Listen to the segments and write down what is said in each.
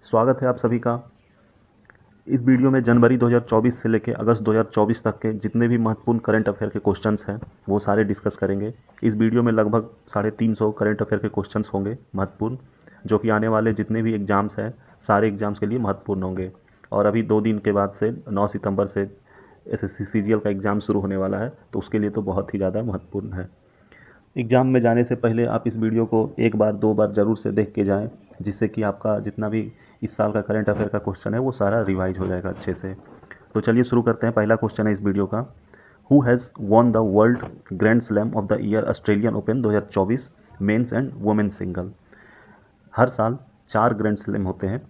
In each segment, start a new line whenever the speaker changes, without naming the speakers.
स्वागत है आप सभी का। इस वीडियो में जनवरी 2024 से लेकर अगस्त 2024 तक के जितने भी महत्वपूर्ण करंट अफेयर के क्वेश्चंस हैं वो सारे डिस्कस करेंगे। इस वीडियो में लगभग 350 करंट अफेयर के क्वेश्चंस होंगे महत्वपूर्ण, जो कि आने वाले जितने भी एग्ज़ाम्स हैं सारे एग्ज़ाम्स के लिए महत्वपूर्ण होंगे। और अभी 2 दिन के बाद से 9 सितंबर से एसएससी सीजीएल का एग्ज़ाम शुरू होने वाला है, तो उसके लिए तो बहुत ही ज़्यादा महत्वपूर्ण है। एग्ज़ाम में जाने से पहले आप इस वीडियो को एक बार 2 बार ज़रूर से देख के जाएं, जिससे कि आपका जितना भी इस साल का करंट अफेयर का क्वेश्चन है वो सारा रिवाइज हो जाएगा अच्छे से। तो चलिए शुरू करते हैं। पहला क्वेश्चन है इस वीडियो का, who has won the world grand slam of the year Australian Open 2024 men's and women single. हर साल 4 ग्रैंड स्लैम होते हैं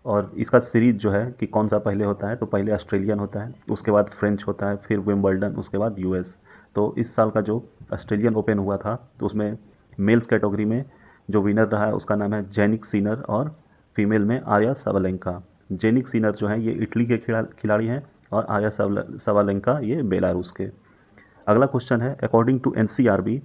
और इसका सीरीज जो है कि कौन सा पहले होता है, तो पहले ऑस्ट्रेलियन होता है, उसके बाद फ्रेंच होता है, फिर विंबलडन, उसके बाद यूएस। तो इस साल का जो ऑस्ट्रेलियन ओपन हुआ था तो उसमें मेल्स कैटेगरी में जो विनर रहा है उसका नाम है जेनिक सिनर और फीमेल में आर्या साबालेंका। जेनिक सिनर जो है ये इटली के खिलाड़ी हैं और आर्या साबालेंका ये बेलारूस के। अगला क्वेश्चन है, according to NCRB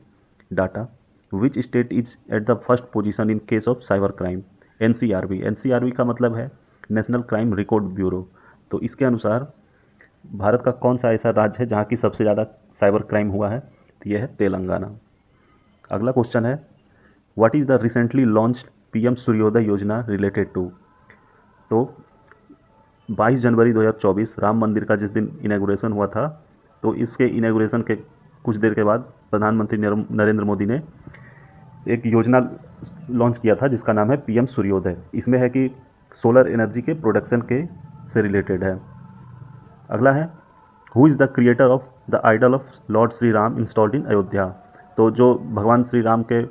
data which state is at the first position in case of cyber crime. NCRB का मतलब है नेशनल क्राइम रिकॉर्ड ब्यूरो। तो इसके अनुसार भारत का कौन सा ऐसा राज्य है जहाँ की सबसे ज़्यादा साइबर क्राइम हुआ है, तो यह है तेलंगाना। अगला क्वेश्चन है, what is the recently launched PM सूर्योदय योजना रिलेटेड टू। तो 22 जनवरी 2024 राम मंदिर का जिस दिन इनॉग्रेशन हुआ था, तो इसके इनॉग्रेशन के कुछ देर के बाद प्रधानमंत्री नरेंद्र मोदी ने एक योजना लॉन्च किया था जिसका नाम है पीएम सूर्योदय। इसमें है कि सोलर एनर्जी के प्रोडक्शन के से रिलेटेड है। अगला है, who is the creator of the idol of lord Shri Ram installed in Ayodhya. तो जो भगवान श्री राम के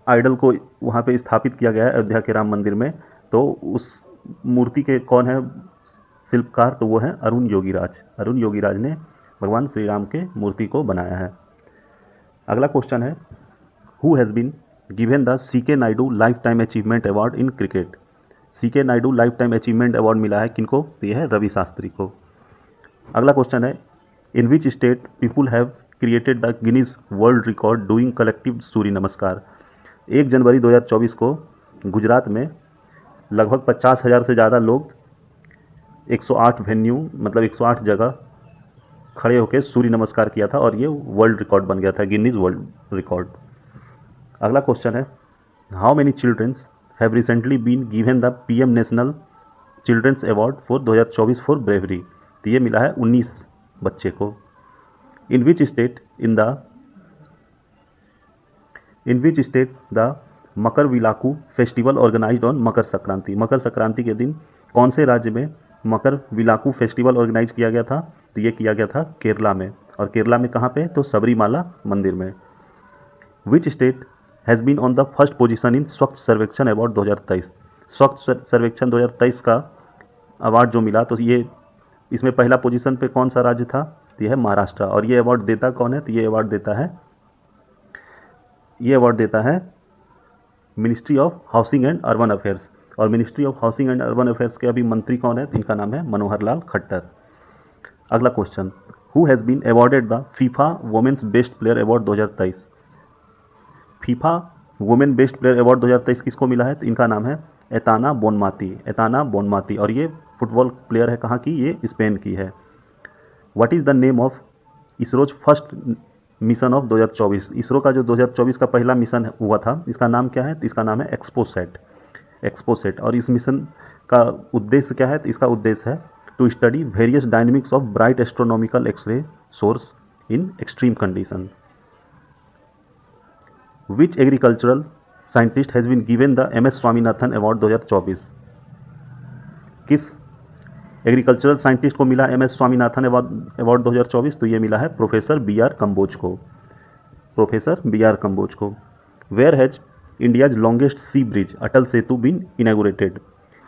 आइडल को वहाँ पे स्थापित किया गया है अयोध्या के राम मंदिर में, तो उस मूर्ति के कौन है शिल्पकार, तो वो है अरुण योगीराज। अरुण योगीराज ने भगवान श्री राम के मूर्ति को बनाया है। अगला क्वेश्चन है, who has been given the C K Naidu life time achievement award in cricket. C K Naidu life time achievement award मिला है किनको, तो यह है रवि शास्त्री को। अगला क्वेश्चन है, in which state people have created the Guinness world Record doing collective Surya Namaskar. 1 जनवरी 2024 को गुजरात में लगभग 50,000 से ज़्यादा लोग 108 वेन्यू मतलब 108 जगह खड़े होकर सूर्य नमस्कार किया था और ये वर्ल्ड रिकॉर्ड बन गया था, गिनीज वर्ल्ड रिकॉर्ड। अगला क्वेश्चन है, how many childrens have recently been given the PM National Childrens Award for 2024 for bravery. तो ये मिला है 19 बच्चे को। In which state the Makara Vilakku festival organized on Makar Sankranti. Makar Sankranti के दिन कौन से राज्य में मकर विलाकू फेस्टिवल ऑर्गेनाइज किया गया था, तो ये किया गया था केरला में। और केरला में कहाँ पे, तो सबरीमाला मंदिर में। Which state has been on the first position in Swachh Survekshan award 2023। स्वच्छ सर्वेक्षण 2023 का अवार्ड जो मिला, तो ये इसमें पहला पोजीशन पे कौन सा राज्य था, तो यह है महाराष्ट्र। और ये अवार्ड देता कौन है, तो ये अवार्ड देता है ministry of Housing and Urban Affairs. और Ministry of Housing and Urban Affairs के अभी मंत्री कौन है, तो इनका नाम है मनोहर लाल खट्टर। अगला question, who has been awarded the FIFA women's best player award 2023। FIFA women best player award 2023 किसको मिला है, तो इनका नाम है एताना बोनमाती। और ये फुटबॉल प्लेयर है कहाँ की, ये स्पेन की है। What is the name of ISRO's first mission of 2024। ISRO का जो 2024 का पहला मिशन हुआ था, इसका नाम क्या है, तो इसका नाम है एक्सपोसेट। और इस मिशन का उद्देश्य क्या है, तो इसका उद्देश्य है to study various dynamics of bright astronomical x-ray source in extreme condition. Which agricultural scientist has been given the M S Swaminathan award 2024। किस एग्रीकल्चरल साइंटिस्ट को मिला एम एस स्वामीनाथन अवार्ड 2024, तो ये मिला है प्रोफेसर बी आर कम्बोज को। Where has India's longest sea bridge Atal Setu been inaugurated.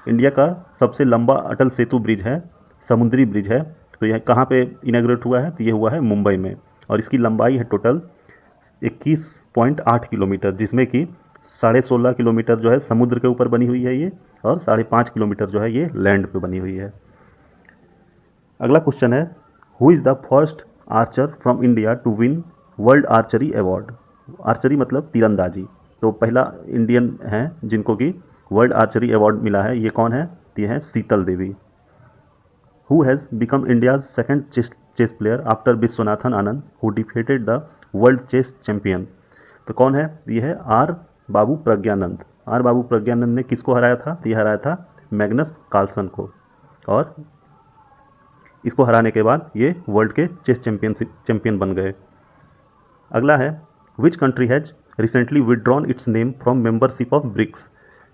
India का सबसे लंबा अटल सेतु ब्रिज है, समुद्री ब्रिज है, तो यह कहाँ पे इनॉग्रेट हुआ है, तो ये हुआ है मुंबई में। और इसकी लंबाई है टोटल 21.8 किलोमीटर, जिसमें कि 16.5 किलोमीटर जो है समुद्र के ऊपर बनी हुई है ये, और 5.5 किलोमीटर जो है ये लैंड पे बनी हुई है। अगला क्वेश्चन है, who is the first archer from India to win world archery award. Archery मतलब तीरंदाजी, तो पहला इंडियन हैं जिनको कि वर्ल्ड आर्चरी अवार्ड मिला है, ये कौन है? ये है Sheetal Devi. Who has become India's second chess player after Viswanathan Anand who defeated the world chess champion? तो कौन है? ये है आर बाबू प्रज्ञानंद। आर बाबू प्रज्ञानंद ने किसको हराया था? ये हराया था मैग्नस कार्लसन को, और इसको हराने के बाद ये वर्ल्ड के चेस चैंपियन बन गए। अगला है which country has recently withdrawn its name from membership of BRICS?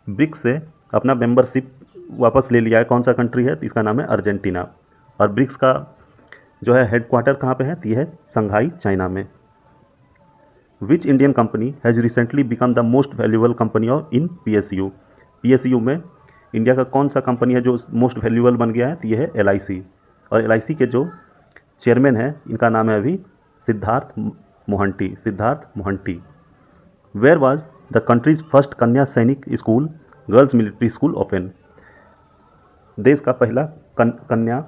BRICS से अपना मेंबरशिप वापस ले लिया है, कौन सा कंट्री है? तो इसका नाम है अर्जेंटीना। और ब्रिक्स का जो है हेडक्वार्टर कहाँ पे है? तो ये है संघाई चाइना में। विच Indian company has recently become the most valuable company of in PSU? PSU में इंडिया का कौन सा कंपनी है जो मोस्ट वैल्यूएबल बन गया है? तो ये है LIC। और LIC के जो चेयरमैन है इनका नाम है अभी Siddharth Mohanty. Where was the country's first Kanya Sainik school girls military school open? देश का पहला कन्या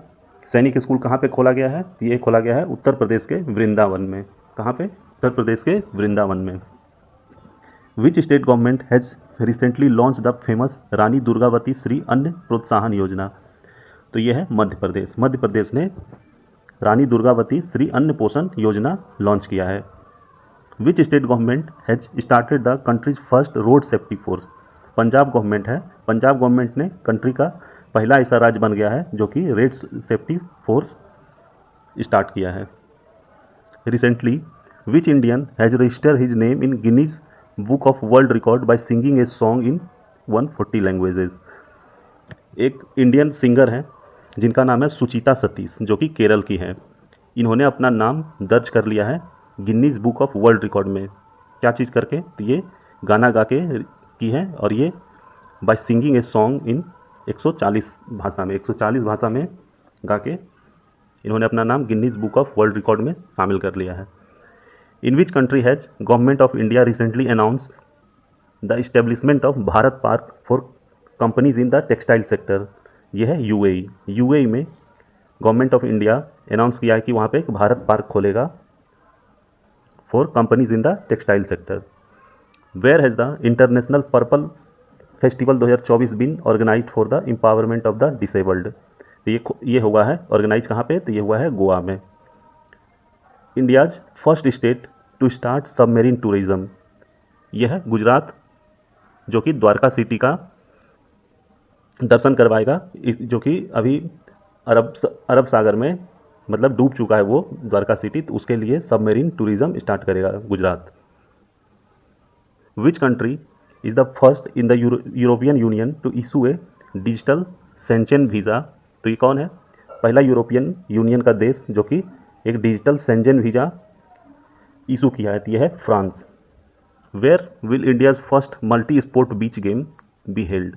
सैनिक स्कूल कहाँ पे खोला गया है? ये खोला गया है उत्तर प्रदेश के वृंदावन में। कहाँ पे? उत्तर प्रदेश के वृंदावन में। Which state government has recently launch the famous Rani Durgavati Shri Anna Protsahan योजना? तो ये है मध्य प्रदेश। मध्य प्रदेश ने रानी दुर्गावती श्री अन्न पोषण योजना लॉन्च किया है। Which state government has started the country's first road safety force? Punjab government है। पंजाब गवर्नमेंट ने कंट्री का पहला ऐसा राज्य बन गया है जो कि रोड सेफ्टी फोर्स स्टार्ट किया है। Recently which Indian has registered his name in Guinness book of world record bye singing a song in 140 languages? एक इंडियन सिंगर हैं जिनका नाम है सुचिता सतीश, जो कि केरल की हैं। इन्होंने अपना नाम दर्ज कर लिया है Guinness book of world record में। क्या चीज़ करके? तो ये गाना गा के की है, और ये by singing a song in 140 भाषा में गा के इन्होंने अपना नाम Guinness book of world record में शामिल कर लिया है। In which country has government of India recently announce the establishment of Bharat park for companies in the textile sector? यह है UAE। UAE में गवर्नमेंट ऑफ इंडिया अनाउंस किया है कि वहाँ पे एक भारत पार्क खोलेगा for companies in the textile sector. Where has the international purple festival 2024 been organised for the empowerment of the disabled? तो ये हुआ है ऑर्गेनाइज कहाँ पे? तो ये हुआ है गोवा में। India's first state to start submarine tourism? यह है गुजरात, जो कि द्वारका सिटी का दर्शन करवाएगा, जो कि अभी अरब सागर में मतलब डूब चुका है वो द्वारका सिटी, तो उसके लिए सबमेरीन टूरिज्म स्टार्ट करेगा Gujarat. Which country is the first in the European Union to issue a digital Schengen visa? तो ये कौन है? पहला यूरोपियन यूनियन का देश जो कि एक डिजिटल सेंचेन वीज़ा इशू किया है, तो यह है France. Where will India's first multi sport beach game be held?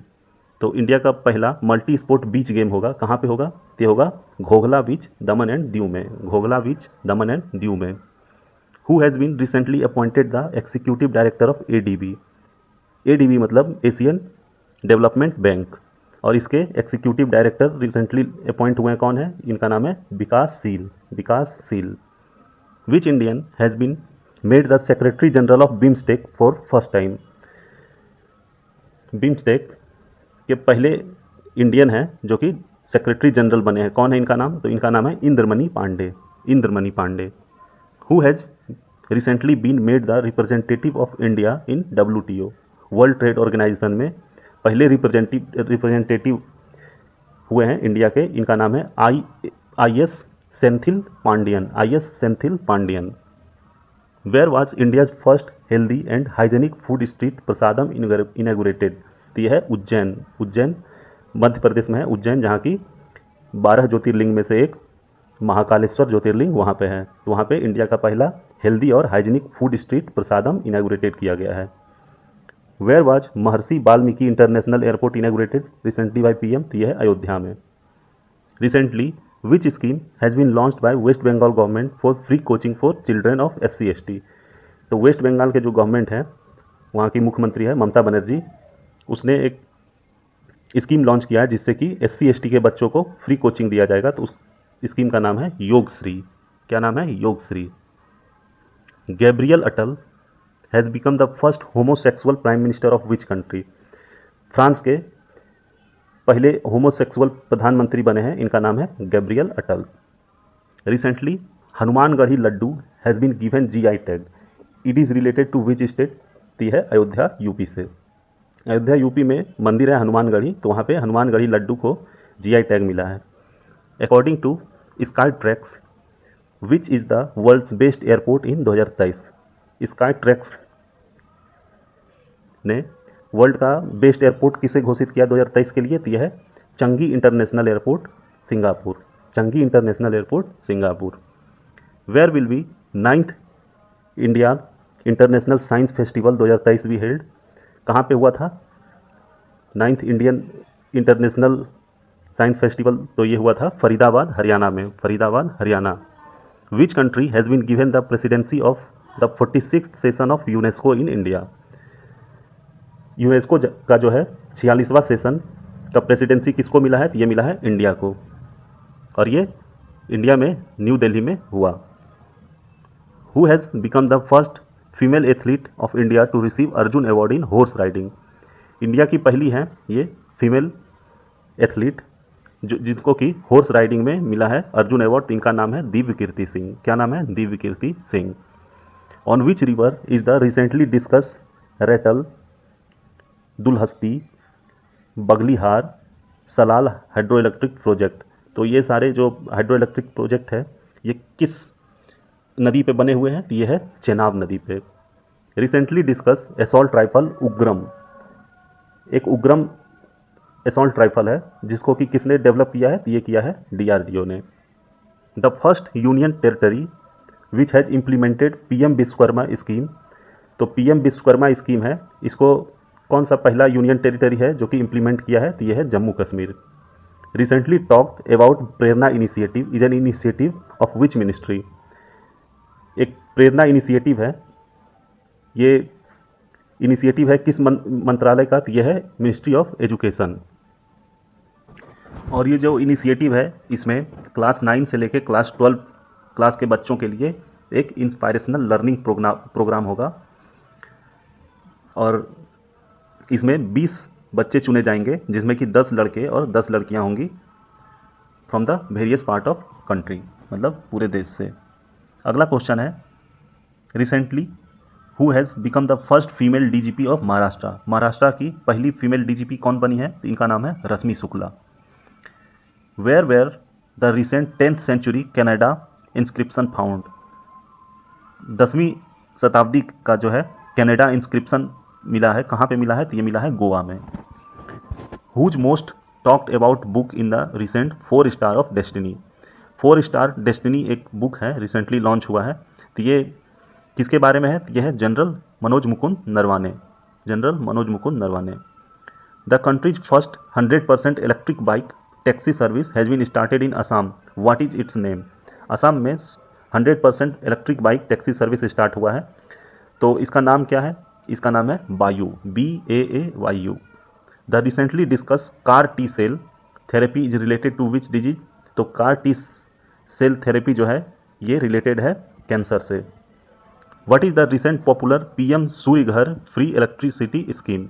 तो इंडिया का पहला मल्टी स्पोर्ट बीच गेम होगा, कहाँ पे होगा? ये होगा घोघला बीच दमन एंड दीव में। घोघला बीच दमन एंड दीव में। Who has been recently appointed the executive director of ADB? ADB मतलब एशियन डेवलपमेंट बैंक, और इसके एक्सिक्यूटिव डायरेक्टर रिसेंटली अपॉइंट हुए हैं, कौन है? इनका नाम है Vikas Sheel. Which Indian has been made the secretary general of BIMSTEC for first time? BIMSTEC के पहले इंडियन हैं जो कि सेक्रेटरी जनरल बने हैं, कौन है इनका नाम? तो इनका नाम है Indramani Pandey. Who has recently been made the representative of India in WTO? World trade organisation में पहले रिप्रेजेंटेटिव हुए हैं इंडिया के, इनका नाम है IS Senthil Pandian. Where was India's first healthy and hygienic food street Prasadam inaugurated? तो यह है उज्जैन मध्य प्रदेश में है। उज्जैन जहाँ की 12 ज्योतिर्लिंग में से एक महाकालेश्वर ज्योतिर्लिंग वहाँ पे है, तो वहाँ पे इंडिया का पहला हेल्दी और hygienic food street Prasadam inaugurated किया गया है। Where was Maharishi Valmiki international airport inaugurated recently by PM? तो यह है अयोध्या में। Recently which scheme has been launched by West Bengal government for free coaching for children of SC/ST? तो वेस्ट बंगाल के जो गवर्नमेंट है, वहाँ की मुख्यमंत्री है ममता बनर्जी, उसने एक स्कीम लॉन्च किया है जिससे कि SC/ST के बच्चों को फ्री कोचिंग दिया जाएगा। तो उस स्कीम का नाम है योगश्री। क्या नाम है? Yogashri. Gabriel Attal has become the first homosexual prime minister of which country? France के पहले होमोसेक्सुअल प्रधानमंत्री बने हैं, इनका नाम है Gabriel Attal. Recently Hanumangarhi laddu has been given GI tag, it is related to which state? ती है अयोध्या यूपी से। अयोध्या यूपी में मंदिर है हनुमानगढ़ी, तो वहाँ पे हनुमानगढ़ी लड्डू को GI टैग मिला है। According to Skytrax which is the world's best airport in 2023? Skytrax ने वर्ल्ड का बेस्ट एयरपोर्ट किसे घोषित किया 2023 के लिए? तो यह है Changi international airport Singapore. Changi international airport Singapore. Where will be 9th India international science festival 2023 भी हेल्ड? कहाँ पे हुआ था 9th Indian international science festival? तो ये हुआ था फरीदाबाद हरियाणा में। Faridabad Haryana. Which country has been given the presidency of the 46th session of UNESCO in India? UNESCO का जो है 46वां सेशन का प्रेसिडेंसी किसको मिला है? तो ये मिला है इंडिया को, और ये इंडिया में न्यू दिल्ली में हुआ। Who has become the first female athlete of India to receive Arjun award in horse riding? India की पहली हैं ये फीमेल एथलीट जिनको कि हॉर्स राइडिंग में मिला है अर्जुन अवार्ड। इनका नाम है दिव्य कीर्ति सिंह। क्या नाम है? Divya Kirti Singh. On which river is the recently discuss Ratle, Dulhasti, Baglihar, Salal hydro electric project? तो ये सारे जो हाइड्रो इलेक्ट्रिक प्रोजेक्ट है ये किस नदी पे बने हुए हैं? तो ये है चेनाब नदी पे। Recently discuss assault rifle उग्रम। एक उग्रम असॉल्ट राइफल है जिसको कि किसने डेवलप किया है? तो ये किया है DRDO ने। The first union territory which has implemented PM Vishwakarma scheme? तो PM विश्वकर्मा स्कीम है, इसको कौन सा पहला यूनियन टेरिटरी है जो कि इम्प्लीमेंट किया है? तो ये है Jammu Kashmir. Recently talked about Prerna initiative is an initiative of which ministry? एक प्रेरणा इनिशिएटिव है, ये इनिशिएटिव है किस मंत्रालय का? तो ये है मिनिस्ट्री ऑफ एजुकेशन। और ये जो इनिशिएटिव है इसमें क्लास 9 से लेकर क्लास 12 क्लास के बच्चों के लिए एक इंस्पायरेशनल लर्निंग प्रोग्राम होगा, और इसमें 20 बच्चे चुने जाएंगे जिसमें कि 10 लड़के और 10 लड़कियां होंगी from the various part of country, मतलब पूरे देश से। अगला क्वेश्चन है recently who has become the first female DGP of Maharashtra? Maharashtra की पहली फीमेल DGP कौन बनी है? तो इनका नाम है Rashmi Shukla. Where the recent 10th century Kannada inscription found? 10वीं शताब्दी का जो है कनाडा इंस्क्रिप्शन मिला है, कहाँ पे मिला है? तो ये मिला है गोवा में। Whose most talked about book in the recent 4 star of destiny? 4 star destiny एक बुक है, रिसेंटली लॉन्च हुआ है। तो ये किसके बारे में है? तो ये है general Manoj Mukund Naravane. General Manoj Mukund Naravane. The country's first 100% electric bike taxi service has been started in Assam, what is its name? Assam में 100% electric bike taxi service start हुआ है, तो इसका नाम क्या है? इसका नाम है Baayu, BAAYU। The recently discuss car T cell therapy is related to which disease? तो कार टी सेल थेरेपी जो है ये रिलेटेड है कैंसर से। What is the recent popular PM Surya Ghar free electricity scheme?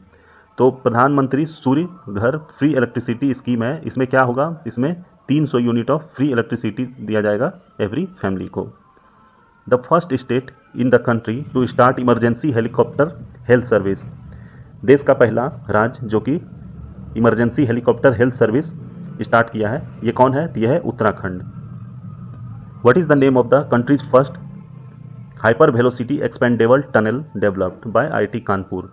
तो प्रधानमंत्री सूर्य घर फ्री इलेक्ट्रिसिटी स्कीम है, इसमें क्या होगा? इसमें 300 यूनिट ऑफ फ्री इलेक्ट्रिसिटी दिया जाएगा एवरी फैमिली को। The first state in the country to start emergency helicopter health service? देश का पहला राज्य जो कि emergency helicopter health service start किया है, ये कौन है? यह है Uttarakhand. What is the name of the country's first hyper velocity expendable tunnel developed by IIT Kanpur?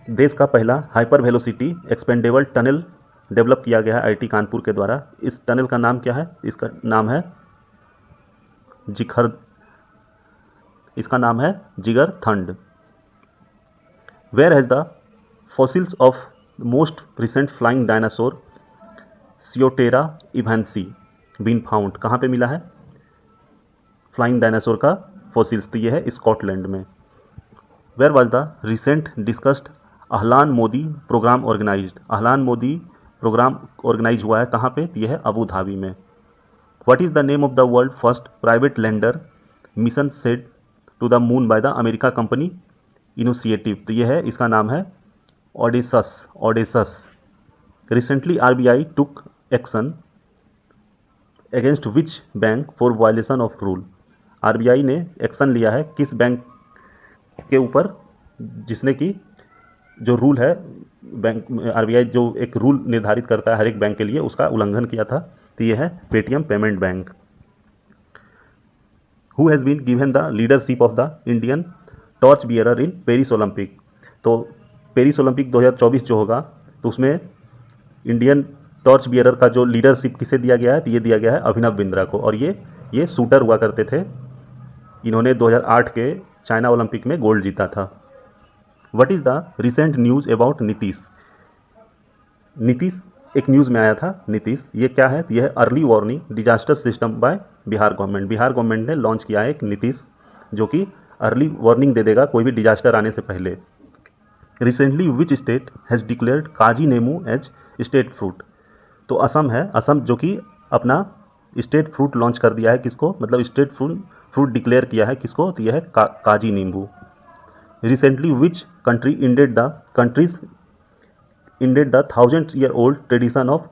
देश का पहला hyper velocity expendable tunnel develop किया गया है IIT कानपुर के द्वारा। इस टनल का नाम क्या है? इसका नाम है Jigar Thand. Where has the fossils of most recent flying dinosaur Ceoptera evansae been found? कहाँ पे मिला है फ्लाइंग डायनासोर का फॉसिल्स? तो ये है स्कॉटलैंड में। Where was the recent discussed Ahlan Modi programme organised? Ahlan Modi programme organise हुआ है कहाँ पे? तो यह है अबू धाबी में। What is the name of the world first private lander mission set to the moon by the America company initiative? तो यह है, इसका नाम है Odysseus. Recently, RBI took action against which bank for violation of rule. RBI ने action लिया है किस बैंक के ऊपर जिसने कि जो रूल है, बैंक आरबीआई जो एक रूल निर्धारित करता है हर एक बैंक के लिए, उसका उल्लंघन किया था। तो ये है Paytm payment bank. Who has been given the leadership of the Indian torch bearer in Paris Olympic. तो पेरिस ओलंपिक 2024 जो होगा तो उसमें इंडियन टॉर्च बियरर का जो लीडरशिप किसे दिया गया है, तो ये दिया गया है अभिनव बिंद्रा को। और ये शूटर हुआ करते थे, इन्होंने 2008 के चाइना ओलंपिक में गोल्ड जीता था। What is the recent news about Nitish. Nitish एक न्यूज़ में आया था। नीतीश ये क्या है, यह है early warning disaster system by Bihar government. Bihar government ने लॉन्च किया है एक नीतीश जो कि अर्ली वार्निंग दे देगा कोई भी डिजास्टर आने से पहले। Recently which state has declared Kaji Nemu as state fruit. तो असम है, असम जो कि अपना स्टेट फ्रूट लॉन्च कर दिया है। किसको, मतलब स्टेट फ्रूट डिक्लेयर किया है किसको, तो यह है Kaji Nimbu. Recently which country ended the 1000-year old tradition of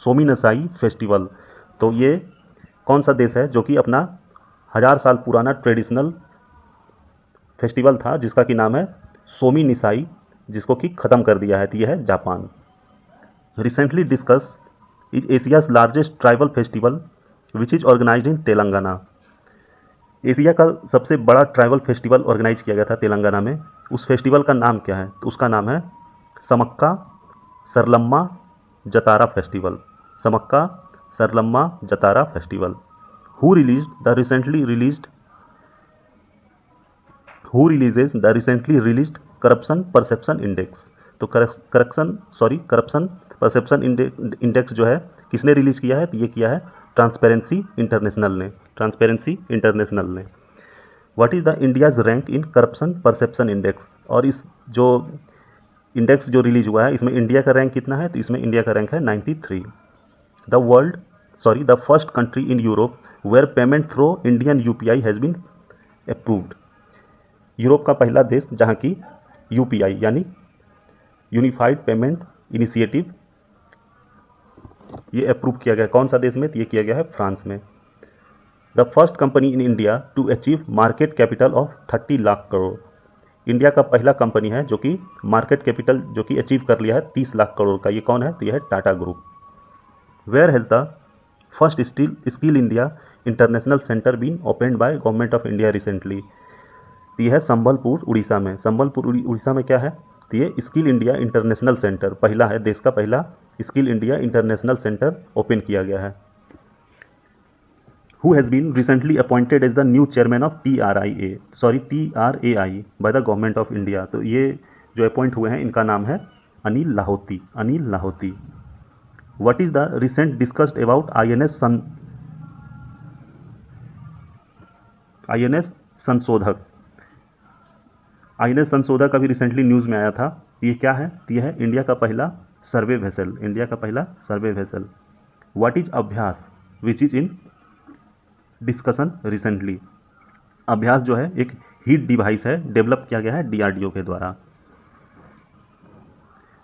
Sominsai festival. तो ये कौन सा देश है जो कि अपना 1000 साल पुराना ट्रेडिशनल फेस्टिवल था जिसका कि नाम है सोमिनिसाई, जिसको कि ख़त्म कर दिया है, तो यह है Japan. Recently discussed is Asia's largest tribal festival which is organized in Telangana. Asia का सबसे बड़ा ट्राइबल फेस्टिवल ऑर्गेनाइज किया गया था तेलंगाना में। उस फेस्टिवल का नाम क्या है, तो उसका नाम है Sammakka Saralamma Jatara festival. Sammakka Saralamma Jatara festival. Who releases the recently released corruption perception index. तो करप्शन परसेप्शन इंडेक्स जो है किसने रिलीज़ किया है, तो ये किया है ट्रांसपेरेंसी इंटरनेशनल ने। What is the India's rank in corruption perception index. और इस जो इंडेक्स जो रिलीज हुआ है इसमें इंडिया का रैंक कितना है, तो इसमें इंडिया का रैंक है 93। The first country in Europe where payment through Indian UPI has been approved. Europe का पहला देश जहाँ की यूपीआई यानी यूनिफाइड पेमेंट इनिशिएटिव ये अप्रूव किया गया। कौन सा देश में, तो ये किया गया है फ्रांस में। The first company in India to achieve market capital of 30 lakh crore. India का पहला कंपनी है जो कि मार्केट कैपिटल जो कि अचीव कर लिया है 30 लाख करोड़ का। ये कौन है, तो यह है Tata group. Where has the first skill India international centre been opened by government of India recently. तो यह है संबलपुर उड़ीसा में। संबलपुर उड़ीसा में क्या है, तो ये स्किल इंडिया इंटरनेशनल सेंटर पहला है, देश का पहला skill India international centre open किया गया है। Who has been recently appointed as the new chairman of TRAI by the government of India. तो ये जो अपॉइंट हुए हैं इनका नाम है Anil Lahoti. What is the recent discussed about INS Sanshodhak. INS संशोधक अभी रिसेंटली न्यूज़ में आया था। ये क्या है, तो यह है इंडिया का पहला सर्वे वेसल। व्हाट इज अभ्यास which is in discussion recently. अभ्यास जो है एक हीट डिवाइस है, डेवलप किया गया है DRDO के द्वारा।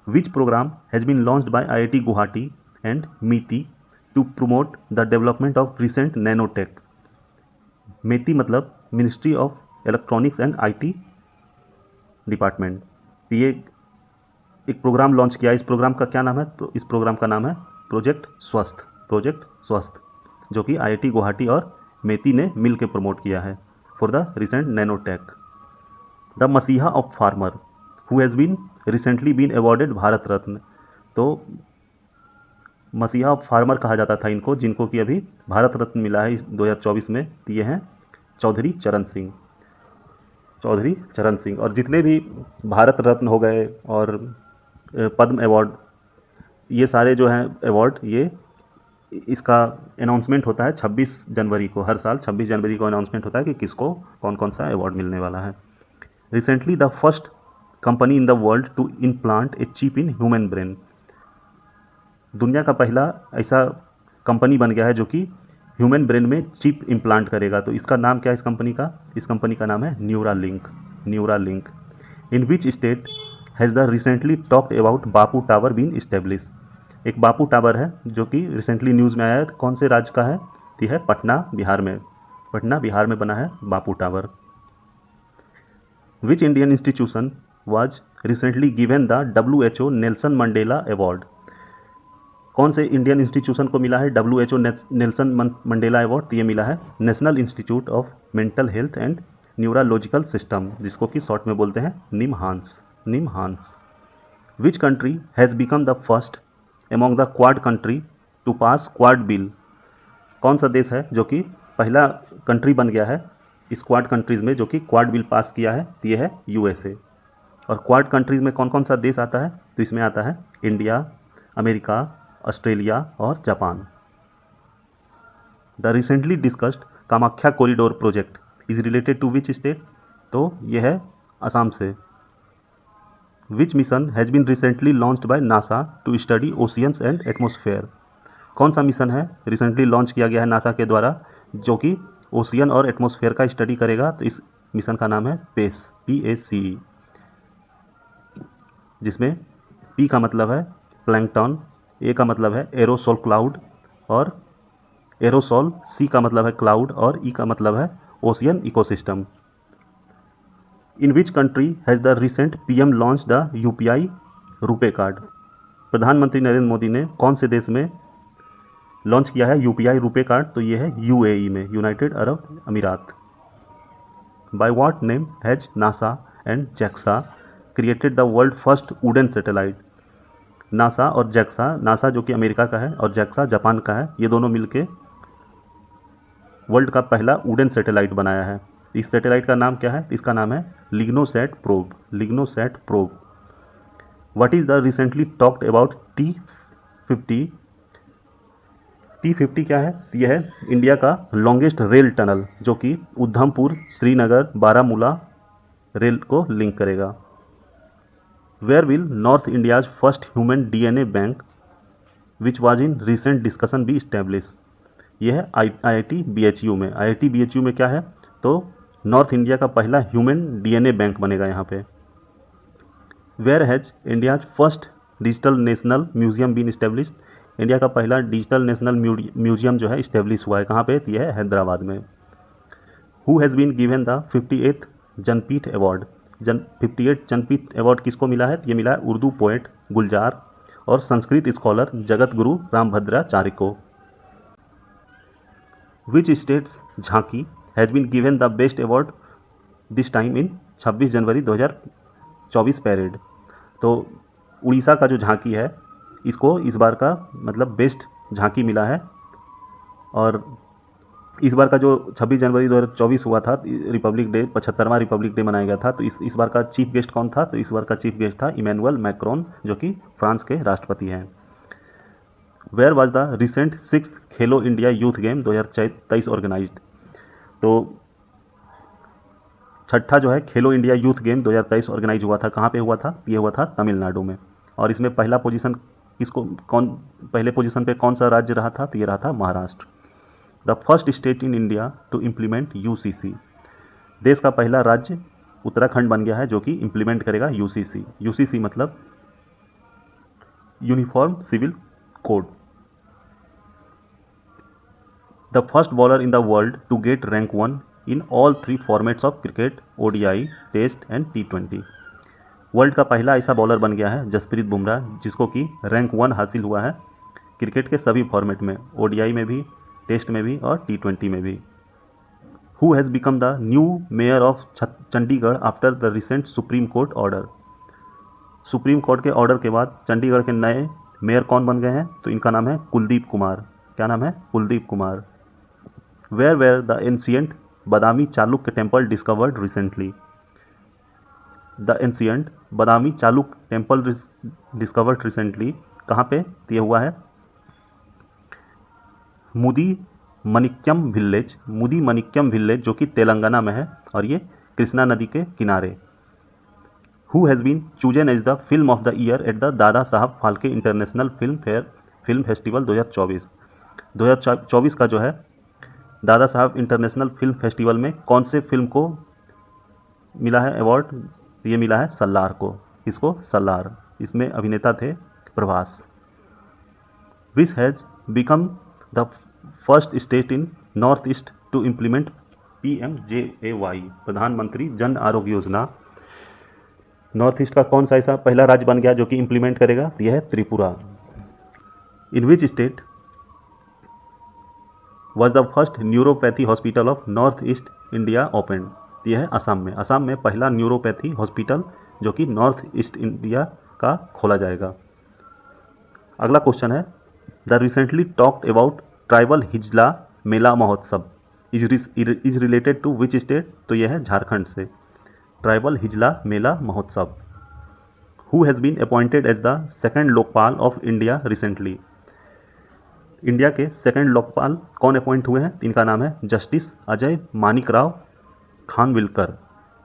Which programme has been launched by IIT Guwahati and MeitY to promote the development of recent nanotech. MeitY मतलब ministry of electronics and IT department. ये एक प्रोग्राम लॉन्च किया। इस प्रोग्राम का क्या नाम है, तो इस प्रोग्राम का नाम है प्रोजेक्ट स्वस्थ, जो कि IIT गुवाहाटी और मेती ने मिल के प्रमोट किया है for the recent nanotech. The मसीहा of farmer who has been recently been awarded Bharat Ratna. तो मसीहा ऑफ फार्मर कहा जाता था इनको, जिनको कि अभी भारत रत्न मिला है 2024 में। तो ये हैं चौधरी चरण सिंह। और जितने भी भारत रत्न हो गए और पद्म अवार्ड, ये सारे जो हैं अवार्ड, ये इसका अनाउंसमेंट होता है 26 जनवरी को। हर साल 26 जनवरी को अनाउंसमेंट होता है कि किसको कौन कौन सा अवार्ड मिलने वाला है। Recently the first company in the world to implant a chip in human brain. दुनिया का पहला ऐसा कंपनी बन गया है जो कि ह्यूमन ब्रेन में चिप इम्प्लांट करेगा। तो इसका नाम क्या है इस कंपनी का, इस कंपनी का नाम है Neuralink. In which state has the recently talked about Bapu tower been establish. एक बापू टावर है जो कि रिसेंटली न्यूज़ में आया है, कौन से राज्य का है? यह है पटना बिहार में, पटना बिहार में बना है Bapu tower. Which Indian institution was recently given the WHO Nelson Mandela award. कौन से इंडियन इंस्टीट्यूशन को मिला है WHO नेल्सन मंडेला अवार्ड? तो ये मिला है national institute of mental health and neurological system, जिसको कि शॉर्ट में बोलते हैं NIMHANS, NIMHANS. Which country has become the first among the Quad country to pass Quad bill. कौन सा देश है जो कि पहला कंट्री बन गया है इस क्वाड कंट्रीज़ में जो कि क्वाड बिल पास किया है? ये है USA। और क्वाड कंट्रीज़ में कौन कौन सा देश आता है? तो इसमें आता है इंडिया, अमेरिका, ऑस्ट्रेलिया और Japan. The recently discussed Kamakhya corridor project is related to which state? तो यह है असम से। Which mission has been recently launched by NASA to study oceans and atmosphere. कौन सा मिशन है रिसेंटली लॉन्च किया गया है नासा के द्वारा जो कि ओशियन और एटमॉस्फेयर का स्टडी करेगा? तो इस मिशन का नाम है पेस, PACE, जिसमें P का मतलब है प्लैंकटन, A का मतलब है एरोसोल क्लाउड और एरोसोल, C का मतलब है क्लाउड और E का मतलब है ocean ecosystem. In which country has the recent PM launch the UPI RuPay card. प्रधानमंत्री नरेंद्र मोदी ने कौन से देश में लॉन्च किया है UPI रुपे कार्ड? तो ये है UAE में, यूनाइटेड अरब अमीरात। By what name has NASA and JAXA created the world first wooden satellite. NASA और जैक्सा, नासा जो कि अमेरिका का है और जैक्सा जापान का है, ये दोनों मिलके वर्ल्ड का पहला वुडन सैटेलाइट बनाया है। इस सैटेलाइट का नाम क्या है? इसका नाम है Lignosat probe, Lignosat probe. What is the recently talked about T50? T50 क्या है? यह है इंडिया का लॉन्गेस्ट रेल टनल जो कि उधमपुर, श्रीनगर, बारामूला रेल को लिंक करेगा। Where will north India's first human DNA bank which was in recent discussion be establish. यह है IIT BHU में। IIT BHU में क्या है? तो नॉर्थ इंडिया का पहला ह्यूमन DNA बैंक बनेगा यहाँ पे। Where has India's first digital national museum been established. India का पहला डिजिटल नेशनल म्यूजियम जो है इस्टेब्लिश हुआ है कहाँ पे? यह है हैदराबाद में। Who has been given the 58th Jnanpith award. 58 Jnanpith award किसको मिला है? ये मिला है उर्दू पोएट गुलजार और संस्कृत स्कॉलर जगत गुरु रामभद्राचार्य को। Which state's jhanki has been given the best award this time in 26 January 2024 parade. तो उड़ीसा का जो झांकी है इसको इस बार का मतलब बेस्ट झांकी मिला है। और इस बार का जो 26 जनवरी 2024 हुआ था रिपब्लिक डे, 75वां रिपब्लिक डे मनाया गया था, तो इस बार का चीफ गेस्ट कौन था? तो इस बार का चीफ गेस्ट था इमैनुअल मैक्रोन जो कि फ्रांस के राष्ट्रपति हैं। Where was the recent 6th Khelo India youth game 2023 organised. तो छठा जो है खेलो इंडिया यूथ गेम 2023 ऑर्गेनाइज हुआ था, कहाँ पे हुआ था? ये हुआ था तमिलनाडु में। और इसमें पहला पोजीशन किसको, पहले पोजीशन पे कौन सा राज्य रहा था? तो ये रहा था Maharashtra. The first state in India to implement UCC। देश का पहला राज्य उत्तराखंड बन गया है जो कि इम्प्लीमेंट करेगा UCC। UCC मतलब uniform civil code. The first bowler in the world to get rank 1 in all 3 formats of cricket, ODI, test and T20। World का पहला ऐसा बॉलर बन गया है जसप्रीत बुमराह जिसको कि रैंक 1 हासिल हुआ है क्रिकेट के सभी फॉर्मेट में, ODI में भी, टेस्ट में भी और T20 में भी। Who has become the new mayor of Chandigarh after the recent supreme court order. Supreme court के ऑर्डर के बाद चंडीगढ़ के नए मेयर कौन बन गए हैं? तो इनका नाम है कुलदीप कुमार। क्या नाम है? Kuldeep Kumar. Where where the ancient Badami Chalukya temple discovered recently. The ancient Badami Chalukya temple discovered recently कहाँ पे? ये हुआ है मुदी मनिक्यम विलेज जो कि तेलंगाना में है और ये कृष्णा नदी के किनारे। Who has been chosen as the film of the year at the Dada Saheb Phalke international film festival 2024। 2024 का जो है Dada Saheb international film festival में कौन से फिल्म को मिला है अवार्ड? तो ये मिला है सल्लार को। इसको सल्लार, इसमें अभिनेता थे Prabhas. Which has become the first state in north east to implement PMJAY, Pradhan Mantri Jan Arogya Yojana. North east का कौन सा ऐसा पहला राज्य बन गया जो कि इम्प्लीमेंट करेगा? यह है Tripura. In which state was the first neuropathy hospital of north east India open? यह है असम में। असम में पहला न्यूरोपैथी हॉस्पिटल जो कि नॉर्थ ईस्ट इंडिया का खोला जाएगा। अगला क्वेश्चन है, the recently talked about tribal Hijla Mela Mahotsav is related to which state? तो यह है झारखंड से। Tribal Hijla Mela Mahotsav. Who has been appointed as the second Lokpal of India recently? India के सेकंड लोकपाल कौन अपॉइंट हुए हैं? इनका नाम है Justice Ajay Manikrao Khanwilkar.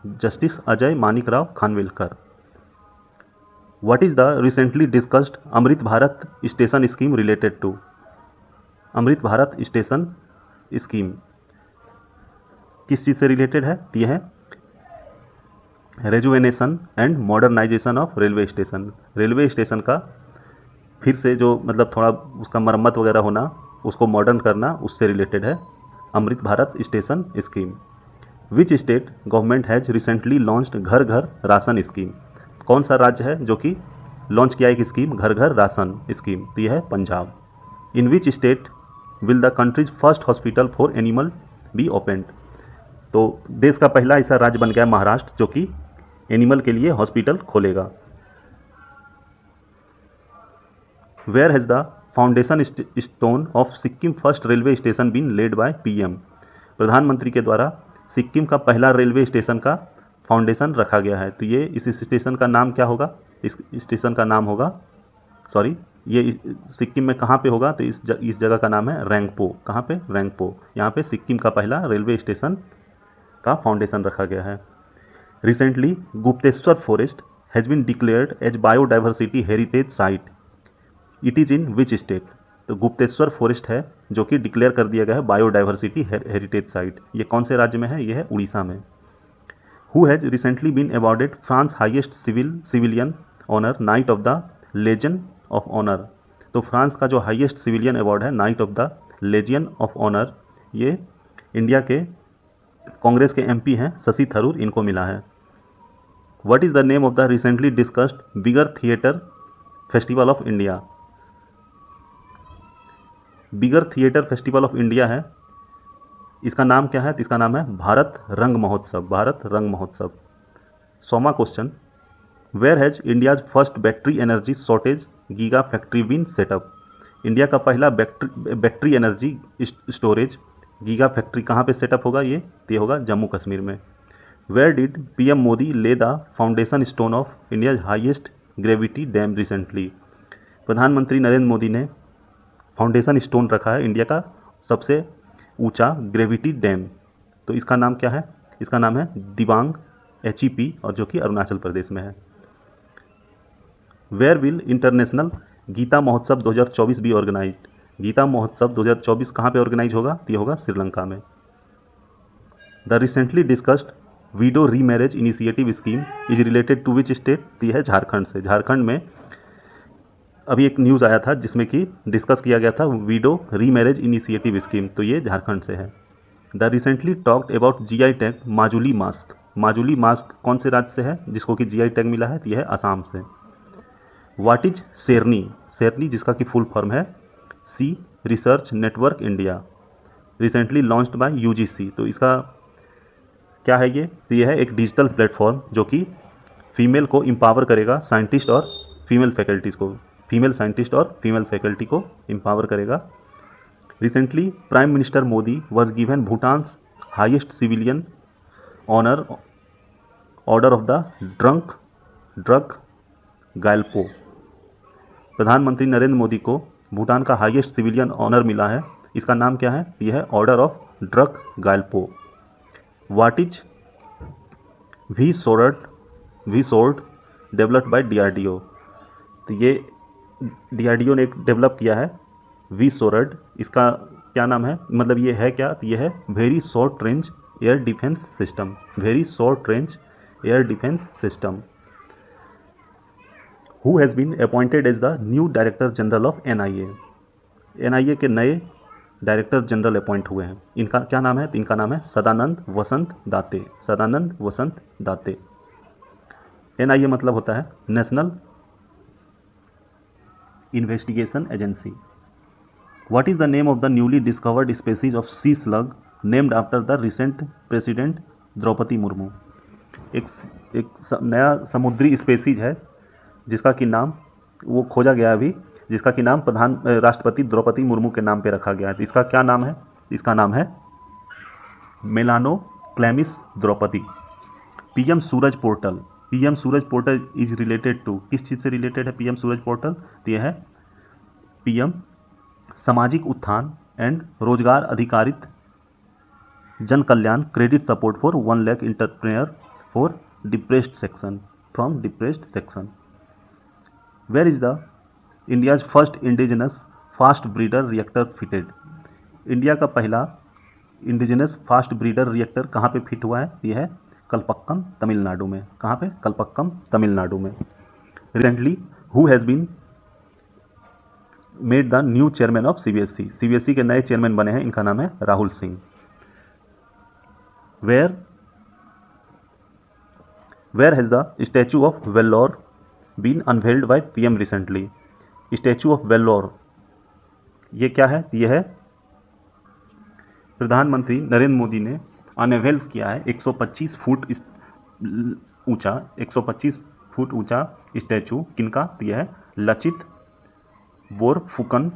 Justice Ajay Manikrao Khanwilkar. What is the recently discussed Amrit Bharat station scheme related to? Amrit Bharat station scheme किस चीज़ से रिलेटेड है? यह है rejuvenation and modernisation of railway station. Railway station का फिर से जो मतलब थोड़ा उसका मरम्मत वगैरह होना, उसको मॉडर्न करना, उससे रिलेटेड है Amrit Bharat station scheme. Which state government has recently launched Ghar Ghar ration scheme? कौन सा राज्य है जो कि लॉन्च किया एक स्कीम घर घर राशन स्कीम? तो यह है Punjab. In which state will the country's first hospital for animal be opened? तो देश का पहला ऐसा राज्य बन गया महाराष्ट्र जो कि एनिमल के लिए हॉस्पिटल खोलेगा। Where has the foundation stone of Sikkim first railway station been laid by PM? प्रधानमंत्री के द्वारा सिक्किम का पहला रेलवे स्टेशन का फाउंडेशन रखा गया है। तो ये इस स्टेशन का नाम क्या होगा? इस स्टेशन का नाम होगा, सॉरी, ये सिक्किम में कहाँ पे होगा? तो इस जगह का नाम है रैंगपो। कहाँ पे? रैंगपो। यहाँ पे सिक्किम का पहला रेलवे स्टेशन का फाउंडेशन रखा गया है। Recently Gupteswar forest has been declared as biodiversity heritage site. It is in which state? तो गुप्तेश्वर फॉरेस्ट है जो कि डिक्लेयर कर दिया गया है बायोडाइवर्सिटी हेरिटेज साइट। ये कौन से राज्य में है? ये है उड़ीसा में। Who has recently been awarded France highest civilian honour knight of the legion of honour? तो फ्रांस का जो हाईएस्ट सिविलियन अवार्ड है knight of the legion of honour, ये इंडिया के कांग्रेस के MP हैं शशि थरूर, इनको मिला है। What is the name of the recently discussed bigger theatre festival of India? Bigger theatre festival of India है, इसका नाम क्या है? तो इसका नाम है भारत रंग महोत्सव। भारत रंग महोत्सव। 100वां question, where has India's first battery energy shortage giga factory been set up? India का पहला battery energy storage giga factory कहाँ पे सेटअप होगा? ये होगा जम्मू कश्मीर में। वेयर डिड PM मोदी ले the foundation stone of India's highest gravity dam recently? प्रधानमंत्री नरेंद्र मोदी ने फाउंडेशन स्टोन रखा है इंडिया का सबसे ऊंचा ग्रेविटी डैम। तो इसका नाम क्या है? इसका नाम है दिबांग HEP, और जो कि अरुणाचल प्रदेश में है। वेयर विल इंटरनेशनल गीता महोत्सव 2024 बी ऑर्गेनाइज्ड? गीता महोत्सव 2024 कहाँ पे ऑर्गेनाइज होगा? ये होगा श्रीलंका में। The recently discussed widow remarriage initiative scheme is related to which state? ये है झारखंड से। झारखंड में अभी एक न्यूज़ आया था जिसमें कि डिस्कस किया गया था वीडो रीमैरेज इनिशिएटिव स्कीम, तो ये झारखंड से है। The recently talked about GI tag Majuli mask. Majuli mask कौन से राज्य से है जिसको कि GI टैग मिला है? तो यह है असम से। व्हाट इज शेरनी? शेरनी जिसका कि फुल फॉर्म है she research network India, recently launched by UGC। तो इसका क्या है ये? तो यह है एक डिजिटल प्लेटफॉर्म जो कि फीमेल को एम्पावर करेगा, साइंटिस्ट और फीमेल फैकल्टीज़ को, फीमेल साइंटिस्ट और फीमेल फैकल्टी को एम्पावर करेगा। Recently prime minister Modi was given Bhutan's highest civilian honour Order of the Druk Gyalpo. प्रधानमंत्री नरेंद्र मोदी को भूटान का हाईएस्ट सिविलियन ऑनर मिला है, इसका नाम क्या है? यह है Order of Druk Gyalpo. What is V SHORADS developed by DRDO? तो ये DRDO ने एक डेवलप किया है वी सोर्ड, इसका क्या नाम है, मतलब ये है क्या? तो ये है very short range air defence system. Very short range air defence system. Who has been appointed as the new director general of NIA. NIA के नए डायरेक्टर जनरल अपॉइंट हुए हैं, इनका क्या नाम है? इनका नाम है सदानंद वसंत दाते। सदानंद वसंत दाते। एनआईए मतलब होता है national investigation agency. What is the name of the newly discovered species of sea slug named after the recent president Droupadi Murmu. एक नया समुद्री स्पेसीज है जिसका कि नाम वो खोजा गया अभी, जिसका कि नाम राष्ट्रपति द्रौपदी मुर्मू के नाम पे रखा गया है। इसका क्या नाम है? इसका नाम है Melanochlamys Draupadi. PM Suraj portal. PM Suraj portal is related to, किस चीज़ से रिलेटेड है पीएम सूरज पोर्टल? तो यह है पीएम सामाजिक उत्थान and Rozgar Adharit Jan Kalyan credit support for 1 lakh entrepreneur for depressed section, from depressed section. Where is the India's first indigenous fast breeder reactor fitted. India का पहला इंडिजिनस फास्ट ब्रीडर रिएक्टर कहाँ पे फिट हुआ है? यह है कलपक्कम तमिलनाडु में। कहाँ पे? कलपक्कम तमिलनाडु में। Recently who has been made the new chairman of CBSE. CBSE के नए चेयरमैन बने हैं, इनका नाम है Rahul Singh. Where has the statue of Vellore been unveiled by PM recently. Statue of Vellore ये क्या है? यह है प्रधानमंत्री नरेंद्र मोदी ने अनवेल किया है 125 फुट ऊंचा, 125 फुट ऊंचा स्टैचू। किनका? यह है लचित बोरफुकन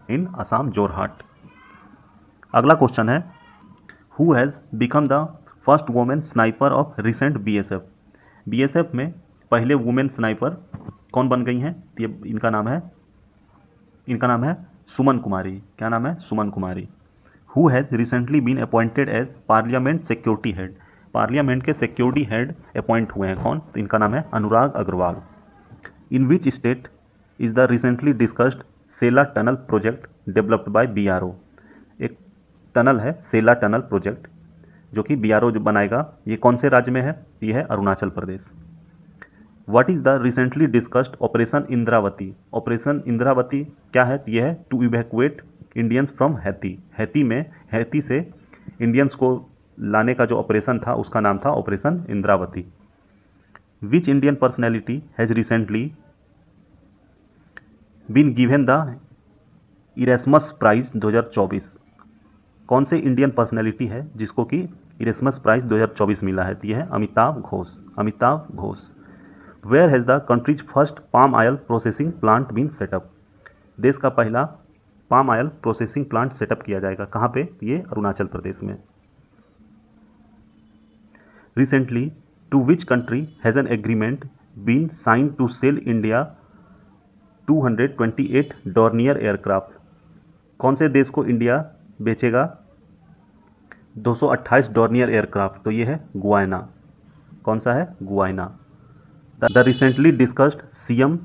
इन असम जोरहाट। अगला क्वेश्चन है who has become the first women sniper of recent BSF. BSF में पहले वुमेन स्नाइपर कौन बन गई हैं? इनका नाम है सुमन कुमारी। क्या नाम है? Suman Kumari. Who has recently been appointed as parliament security head. Parliament के सिक्योरिटी हेड अपॉइंट हुए हैं कौन? तो इनका नाम है Anurag Agarwal. In which state is the recently discussed Sela tunnel project developed by BRO. एक टनल है सेला टनल प्रोजेक्ट जो कि बीआरओ जो बनाएगा, ये कौन से राज्य में है? ये है Arunachal Pradesh. What is the recently discussed operation Indravati. Operation Indravati क्या है? यह है to evacuate Indians from Haiti. Haiti से इंडियंस को लाने का जो ऑपरेशन था उसका नाम था operation Indravati. Which Indian personality has recently been given the Erasmus prize 2024। कौन से इंडियन पर्सनैलिटी है जिसको कि इरेस्मस प्राइज 2024 मिला है? यह है Amitabh Ghosh. Where has the country's first palm oil processing plant been set up. देश का पहला palm oil processing plant set up किया जाएगा कहाँ पे? ये अरुणाचल प्रदेश में। Recently to which country has an agreement been sign to sell India 228 Dornier aircraft. कौन से देश को इंडिया बेचेगा 228 डॉर्नियर एयरक्राफ्ट? तो ये है गुयाना। कौन सा है? Guyana. The recently discussed CM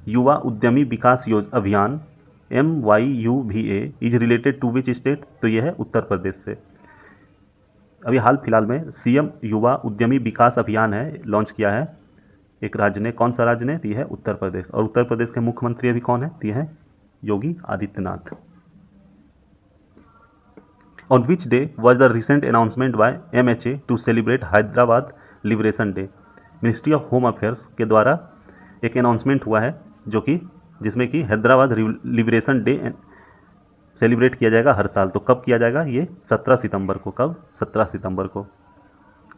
Yuva Udyami Vikas Abhiyan MYUVA is related to which state? तो यह है उत्तर प्रदेश से। अभी हाल फिलहाल में सीएम युवा उद्यमी विकास अभियान है, लॉन्च किया है एक राज्य ने। कौन सा राज्य ने? तो यह है उत्तर प्रदेश। और उत्तर प्रदेश के मुख्यमंत्री अभी कौन है? तो यह है Yogi Adityanath. On which day was the recent announcement by MHA to celebrate Hyderabad liberation day. Ministry of home affairs के द्वारा एक अनाउंसमेंट हुआ है जो कि जिसमें कि हैदराबाद लिबरेशन डे सेलिब्रेट किया जाएगा हर साल। तो कब किया जाएगा? ये 17 सितंबर को। कब? 17 सितंबर को।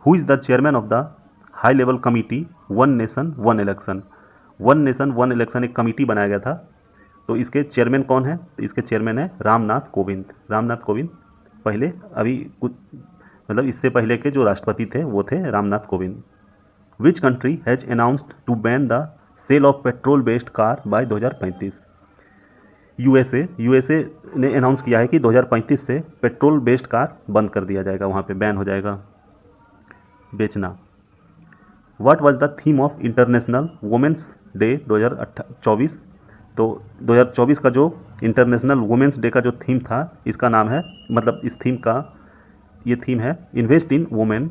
Who is the chairman of the high level committee one nation one election. One nation one election एक कमिटी बनाया गया था, तो इसके चेयरमैन कौन है? तो इसके चेयरमैन है रामनाथ कोविंद। पहले अभी कुछ मतलब इससे पहले के जो राष्ट्रपति थे वो थे Ramnath Kovind. Which country has announced to ban the sale of petrol based car by 2035। USA ने अनाउंस किया है कि 2035 से पेट्रोल बेस्ड कार बंद कर दिया जाएगा, वहाँ पे बैन हो जाएगा बेचना। What was the theme of international women's day 2024। तो 2024 का जो इंटरनेशनल वुमेंस डे का जो थीम था, इसका नाम है, मतलब इस थीम का ये थीम है invest in women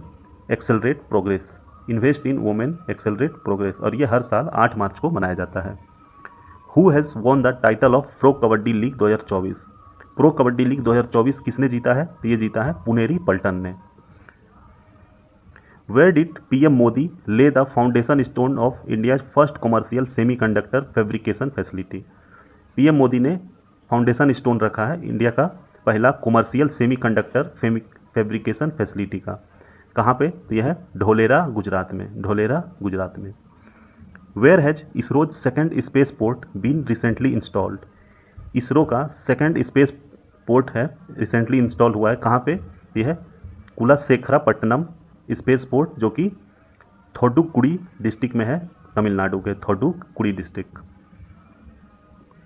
accelerate progress, invest in women accelerate progress, और ये हर साल 8 मार्च को मनाया जाता है। Who has won the title of pro kabaddi league 2024, pro kabaddi league 2024 किसने जीता है? तो ये जीता है पुनेरी पल्टन ने। वेयर डिड पीएम मोदी ले the foundation stone of India first commercial semiconductor fabrication facility, PM Modi ने फाउंडेशन स्टोन रखा है इंडिया का पहला कमर्शियल सेमीकंडक्टर फैब्रिकेशन फैसिलिटी का। कहाँ पे? तो यह है ढोलेरा गुजरात में, ढोलेरा गुजरात में। Where has ISRO's second space port been recently installed, ISRO का सेकेंड स्पेस पोर्ट है रिसेंटली इंस्टॉल हुआ है। कहाँ पे? यह है कुलाशेखरापट्टनम स्पेस पोर्ट, जो कि थोडुकुडी डिस्ट्रिक्ट में है, तमिलनाडु के Thoothukudi district.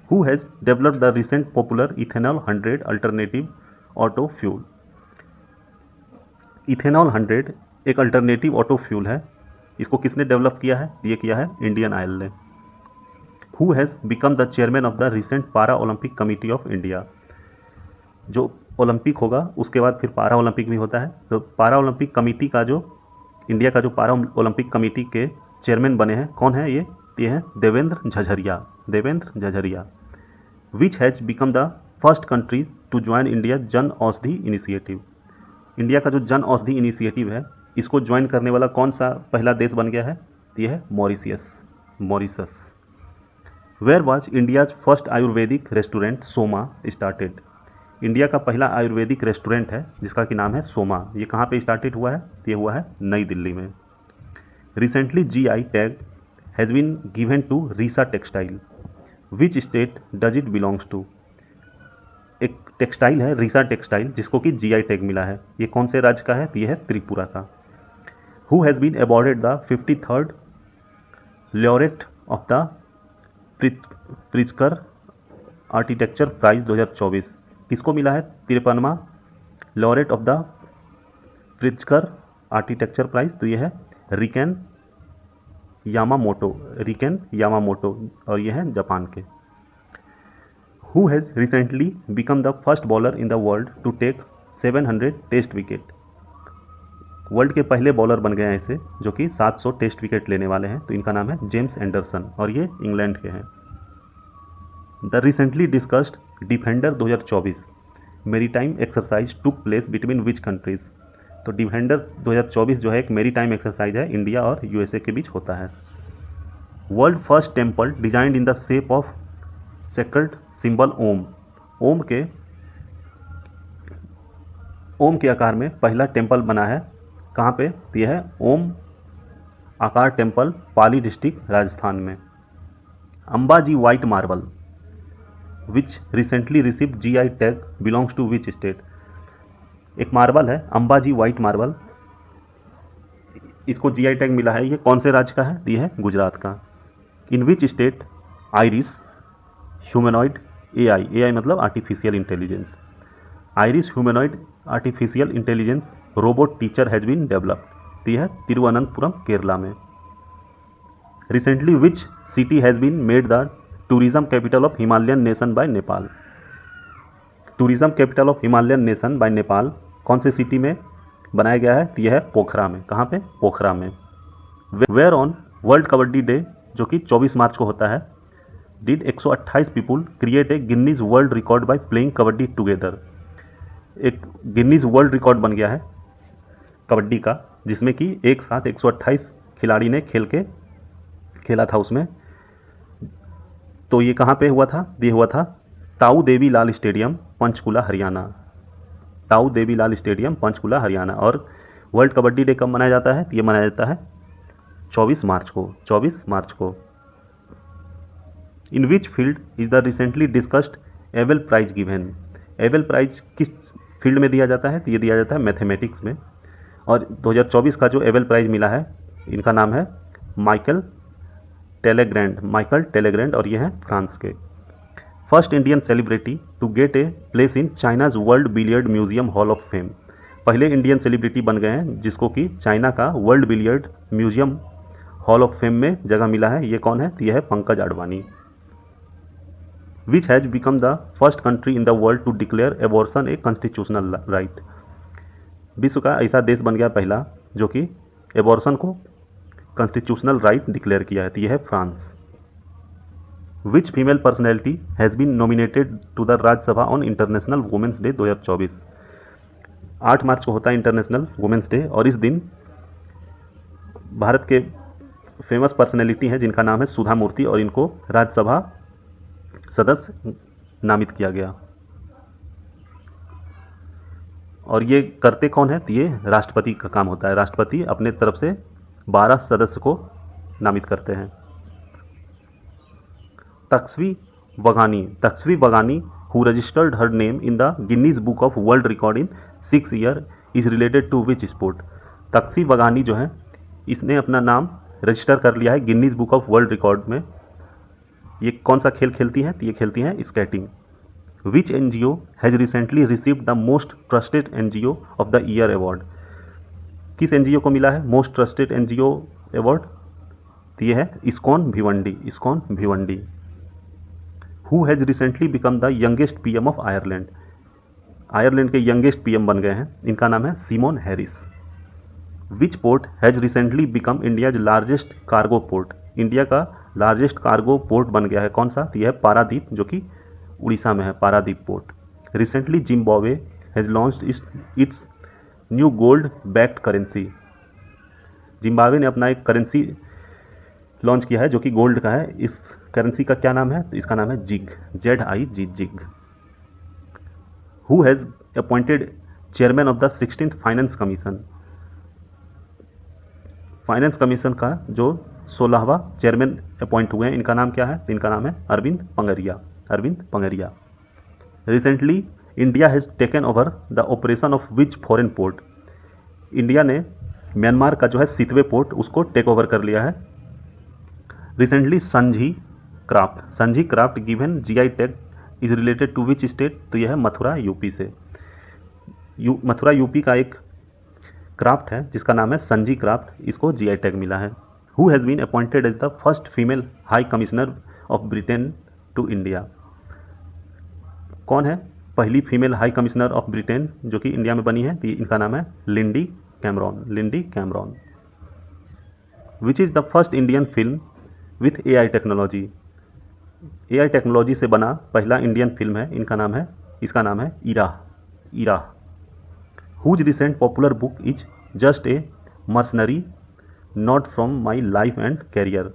Who has developed the recent popular ethanol 100 alternative auto fuel, ethanol 100 एक अल्टरनेटिव ऑटो फ्यूल है, इसको किसने डेवलप किया है? ये किया है इंडियन ऑयल ने। Who has become the chairman of the recent पारा ओलंपिक कमेटी ऑफ इंडिया, जो ओलंपिक होगा उसके बाद फिर पारा ओलंपिक भी होता है, तो पारा ओलंपिक कमेटी का जो इंडिया का जो पारा ओलंपिक कमेटी के चेयरमैन बने हैं, कौन है ये हैं Devendra Jhajharia, Devendra Jhajharia. Which has become the first country to join India Jan Aushadhi initiative, India का जो जन औषधि इनिशिएटिव है इसको ज्वाइन करने वाला कौन सा पहला देश बन गया है? ये है Mauritius. Where was India's first Ayurvedic restaurant Soma started, India का पहला आयुर्वेदिक रेस्टोरेंट है जिसका कि नाम है सोमा, ये कहाँ पे स्टार्टेड हुआ है? ये हुआ है नई दिल्ली में। Recently GI tag has been given to Risa textile, which state does it belongs to, एक टेक्सटाइल है रीसा टेक्सटाइल जिसको कि GI टैग मिला है, ये कौन से राज्य का है? तो ये है त्रिपुरा का। Who has been awarded the 53rd laureate of the Pritzker architecture prize 2024, किसको मिला है 53वां laureate of the Pritzker architecture prize? तो ये है रिकेन यामामोटो, और ये है जापान के। Who has recently become the first bowler in the world to take 700 test wicket, world के पहले बॉलर बन गए हैं ऐसे जो कि 700 टेस्ट विकेट लेने वाले हैं, तो इनका नाम है जेम्स एंडरसन और ये इंग्लैंड के हैं। The recently discussed Defender 2024 maritime exercise took place between which countries, तो डिफेंडर 2024 जो है एक मेरीटाइम एक्सरसाइज है, इंडिया और USA के बीच होता है। World first temple designed in the shape of sacred symbol Om, Om के आकार में पहला टेम्पल बना है, कहाँ पे? तो यह है ओम आकार टेम्पल, पाली डिस्ट्रिक्ट राजस्थान में। Ambaji white marble which recently received GI tag belongs to which state, एक मार्बल है अंबाजी वाइट मार्बल, इसको GI टैग मिला है, ये कौन से राज्य का है? ये है गुजरात का। In which state Iris humanoid AI मतलब artificial intelligence, Iris humanoid artificial intelligence robot teacher has been developed, यह है तिरुवनंतपुरम केरला में। Recently which city has been made the tourism capital of Himalayan nation by Nepal, tourism capital of Himalayan nation by Nepal कौन से city में बनाया गया है? यह है पोखरा में, कहाँ पे? पोखरा में। Where on world kabaddi day जो कि 24 मार्च को होता है, did 128 people create a Guinness world record by playing kabaddi together, एक गिनीज वर्ल्ड रिकॉर्ड बन गया है कबड्डी का, जिसमें कि एक साथ 128 खिलाड़ी ने खेला था उसमें। तो ये कहाँ पे हुआ था? ये हुआ था ताऊ देवी लाल स्टेडियम पंचकुला हरियाणा, ताऊ देवी लाल स्टेडियम पंचकुला हरियाणा। और वर्ल्ड कबड्डी डे कब मनाया जाता है? ये मनाया जाता है 24 मार्च को। In which field is the recently discussed Abel prize given, Abel prize किस फील्ड में दिया जाता है? तो ये दिया जाता है मैथमेटिक्स में। और 2024 का जो एबेल प्राइज मिला है इनका नाम है माइकल टेलेग्रैंड और ये हैं फ्रांस के। First Indian celebrity to get a place in China's world billiard museum hall of fame, पहले इंडियन सेलिब्रिटी बन गए हैं जिसको कि चाइना का world billiard museum hall of fame में जगह मिला है। ये कौन है? तो यह है Pankaj Advani. Which has become the first country in the world to declare abortion a constitutional right, विश्व का ऐसा देश बन गया पहला जो कि एबॉर्शन को कॉन्स्टिट्यूशनल राइट डिक्लेयर किया है, तो यह है France. Which female personality has been nominated to the Rajya Sabha on international women's day 2024। 8 March को होता है इंटरनेशनल वुमेंस डे, और इस दिन भारत के फेमस पर्सनैलिटी हैं जिनका नाम है सुधा मूर्ति, और इनको राज्यसभा सदस्य नामित किया गया। और ये करते कौन है, तो ये राष्ट्रपति का काम होता है। राष्ट्रपति अपने तरफ से 12 सदस्य को नामित करते हैं। तक्स्वी बगानी who registered her name in the Guinness book of world record in 6 year is related to which sport. Takshvi बगानी जो है, इसने अपना नाम रजिस्टर कर लिया है Guinness book of world record में। ये कौन सा खेल खेलती हैं, तो ये खेलती हैं skating. Which NGO has recently received the most trusted NGO of the year award. किस NGO को मिला है मोस्ट ट्रस्टेड NGO अवार्ड, तो ये है ISKCON Bhiwandi. Who has recently become the youngest PM of Ireland. Ireland के यंगेस्ट PM बन गए हैं, इनका नाम है Simon Harris. Which port has recently become India's largest cargo port. India का लार्जेस्ट कार्गो पोर्ट बन गया है, कौन सा, तो यह है पारादीप, जो कि उड़ीसा में है, Paradip port. Recently Zimbabwe has launched it's new gold backed currency. Zimbabwe ने अपना एक करेंसी लॉन्च किया है जो कि गोल्ड का है। इस करेंसी का क्या नाम है, तो इसका नाम है जिग, ZIG, जिग। Who has appointed chairman of the 16th finance commission. Finance commission का जो 16वां चेयरमैन अपॉइंट हुए हैं, इनका नाम क्या है, तो इनका नाम है Arvind Panagariya. Recently India has taken over the operation of which foreign port. India ने म्यांमार का जो है सितवे पोर्ट उसको टेक ओवर कर लिया है। Recently Sanjhi craft given GI tag is related to which state, तो यह है मथुरा यूपी से। मथुरा यूपी का एक क्राफ्ट है जिसका नाम है संजी क्राफ्ट, इसको GI टैग मिला है। Who has been appointed as the first female high commissioner of Britain to India. कौन है पहली female high commissioner of Britain जो कि इंडिया में बनी है, तो इनका नाम है Lindy Cameron. Which is the first Indian film with AI technology. AI technology से बना पहला इंडियन फिल्म है, इसका नाम है Ira. Whose recent popular book is just a mercenary note from my life and career.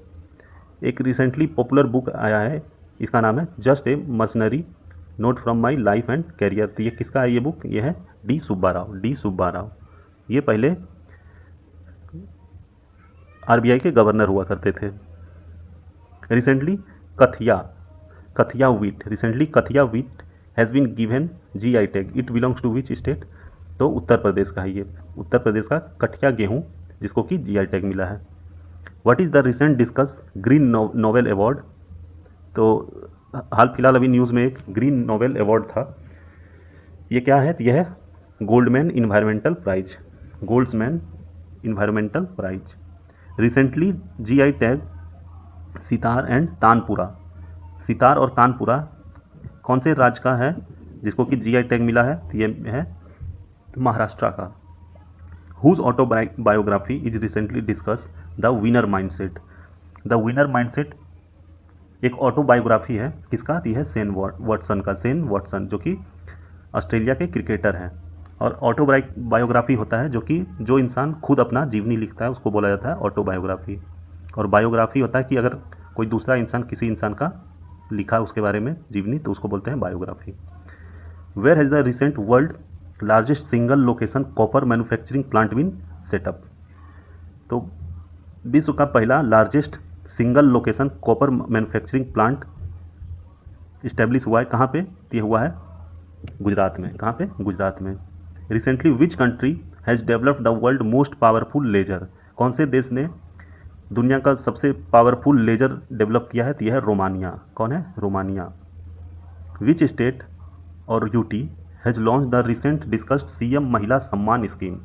एक रिसेंटली पॉपुलर बुक आया है, इसका नाम है just a mercenary note from my life and career. तो ये किसका है ये बुक, ये है डी सुब्बाराव। ये पहले RBI के गवर्नर हुआ करते थे। Recently Kathia wheat has been given GI tag, it belongs to which state, तो उत्तर प्रदेश का है ये, उत्तर प्रदेश का कठिया गेहूँ जिसको कि GI टैग मिला है। What is the recent discuss green Nobel award. तो हाल फिलहाल अभी न्यूज़ में एक ग्रीन नोबेल अवार्ड था, ये क्या है, तो यह है Goldsman environmental prize. Recently GI tag sitar और तानपुरा कौन से राज्य का है जिसको कि GI टैग मिला है, तो ये है महाराष्ट्र का। Whose autobiography is recently discuss the winner mindset एक ऑटोबायोग्राफी है, किसका, तो है शेन वॉटसन जो कि ऑस्ट्रेलिया के क्रिकेटर हैं। और ऑटोबायोग्राफी होता है जो इंसान खुद अपना जीवनी लिखता है उसको बोला जाता है ऑटोबायोग्राफी। और बायोग्राफी होता है कि अगर कोई दूसरा इंसान किसी इंसान का लिखा उसके बारे में जीवनी, तो उसको बोलते हैं biography. Where has the recent world largest single location copper manufacturing plant been set up. तो विश्व का पहला largest single location copper manufacturing plant establish हुआ है, कहाँ पे, तो ये हुआ है गुजरात में। कहाँ पे, गुजरात में। Recently which country has developed the world most powerful laser. कौन से देश ने दुनिया का सबसे पावरफुल लेजर डेवलप किया है, तो यह है रोमानिया। कौन है, रोमानिया। विच स्टेट और UT has launch the recent discussed CM महिला सम्मान स्कीम।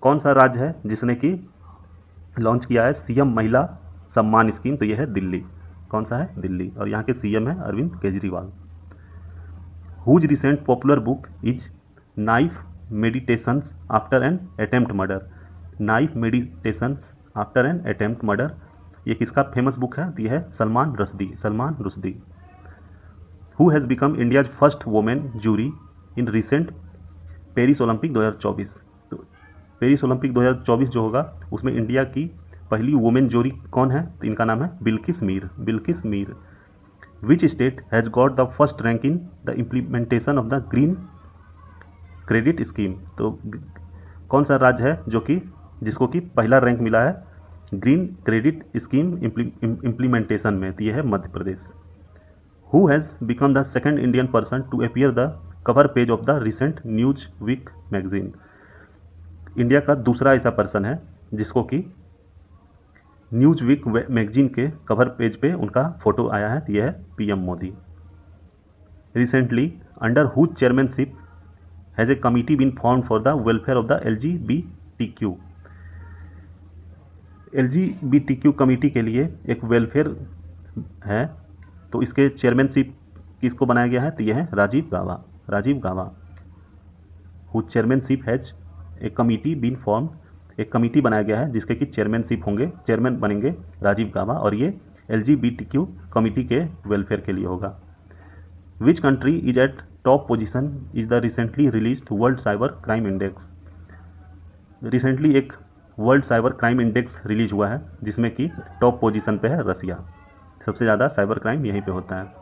कौन सा राज्य है जिसने कि लॉन्च किया है CM महिला सम्मान स्कीम, तो यह है दिल्ली। कौन सा है, दिल्ली। और यहाँ के CM है Arvind Kejriwal. Whose recent popular book is knife meditations after an attempt murder. Knife meditations after an attempt murder, ये किसका फेमस बुक है? ये है Salman Rushdie. Who has become India's first women jury in recent Paris Olympic 2024। तो Paris Olympic 2024 जो होगा उसमें India की पहली वुमेन जूरी कौन है? तो इनका नाम है बिल्किस मीर। विच state has got the first rank in the implementation of the green credit scheme. तो कौन सा राज्य है जो कि जिसको कि पहला रैंक मिला है ग्रीन क्रेडिट स्कीम इम्प्लीमेंटेशन में? तो ये है Madhya Pradesh. Who has become the second Indian person to appear the cover page of the recent Newsweek magazine. India का दूसरा ऐसा पर्सन है जिसको कि न्यूज वीक मैगजीन के कवर पेज पे उनका फोटो आया है। यह है PM Modi. Recently under whose chairmanship has a committee been form for the welfare of the LGBTQ committee के लिए एक वेलफेयर है, तो इसके चेयरमैनशिप किसको बनाया गया है? तो यह है Rajiv Gauba. Whose chairmanship has a committee been form, एक कमिटी बनाया गया है जिसके कि चेयरमैन बनेंगे राजीव गावा, और ये LGBTQ कमिटी के वेलफेयर के लिए होगा। Which country is at top position is the recently released world cyber crime index. Recently एक world cyber crime index release हुआ है जिसमें कि टॉप पोजीशन पे है रसिया। सबसे ज़्यादा साइबर क्राइम यहीं पे होता है।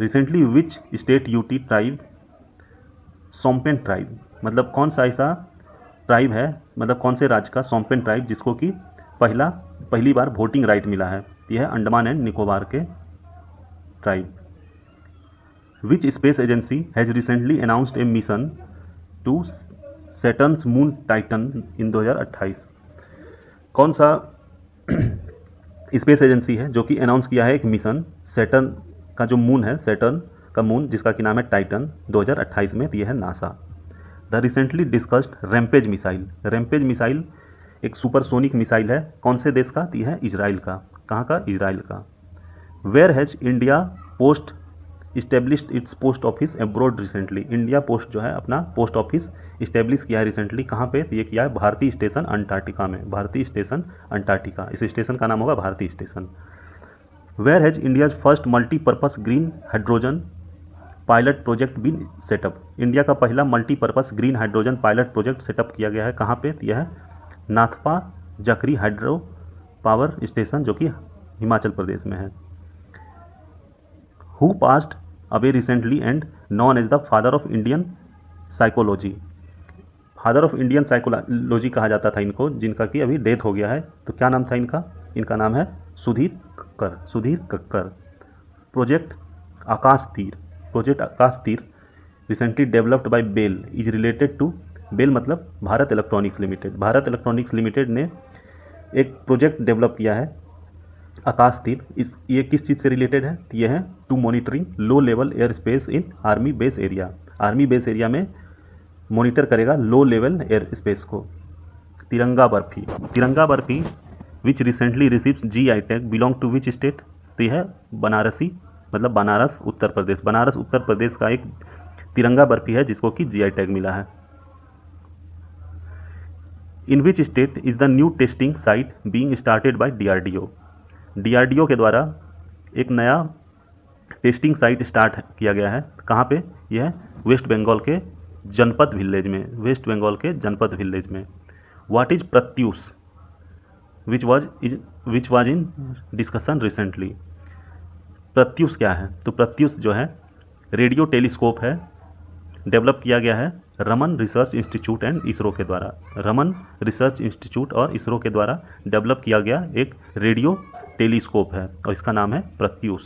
Recently which state UT tribe Shompen tribe, मतलब कौन सा ऐसा ट्राइब है, मतलब कौन से राज्य का सोम्पेन ट्राइब जिसको कि पहली बार वोटिंग राइट मिला है? यह है अंडमान एंड निकोबार के tribe. Which space agency has recently announced a mission to Saturn's moon Titan in 2028। कौन सा स्पेस एजेंसी है जो कि अनाउंस किया है एक मिशन सैटर्न का जो मून है, सैटर्न का मून जिसका कि नाम है टाइटन 2028 में? तो यह है NASA. The recently discussed rampage missile एक सुपरसोनिक मिसाइल है, कौन से देश का? तो यह है इजराइल का। कहाँ का? इजराइल का। Where has India post established its post office abroad recently. India post जो है अपना पोस्ट ऑफिस इस्टेब्लिश किया है रिसेंटली, कहाँ पे? तो ये किया है भारतीय स्टेशन अंटार्कटिका में। इस स्टेशन का नाम होगा भारतीय station. Where has India's first multipurpose green hydrogen pilot project been set up. India का पहला multipurpose green hydrogen pilot project set up किया गया है, कहाँ पे? तो यह है Nathpa Jhakri hydro power station जो कि हिमाचल प्रदेश में है। Who passed away recently and known as the father of Indian psychology. Father of Indian psychology कहा जाता था इनको, जिनका कि अभी डेथ हो गया है। तो क्या नाम था इनका? इनका नाम है Sudhir Kakkar. Project Akash Teer recently developed by BEL is related to, BEL मतलब भारत इलेक्ट्रॉनिक्स लिमिटेड ने एक प्रोजेक्ट डेवलप किया है आकाश तीर। ये किस चीज़ से रिलेटेड है? तो ये है to monitoring low level air space in army base area में मॉनिटर करेगा लो लेवल एयर स्पेस को। Tiranga Barfi which recently receives GI tag belong to which state? तो यह है बनारस उत्तर प्रदेश का एक तिरंगा बर्फी है जिसको कि GI टैग मिला है। In which state is the new testing site being started by DRDO के द्वारा एक नया टेस्टिंग साइट स्टार्ट किया गया है, कहाँ पे? यह है वेस्ट बंगाल के जनपद विलेज में। What is Pratyush which was in discussion recently. Pratyush क्या है? तो प्रत्यूष जो है रेडियो टेलीस्कोप है, डेवलप किया गया है Raman research institute and ISRO के द्वारा। रमन रिसर्च इंस्टीट्यूट और इसरो के द्वारा डेवलप किया गया एक रेडियो टेलीस्कोप है और इसका नाम है Pratyush.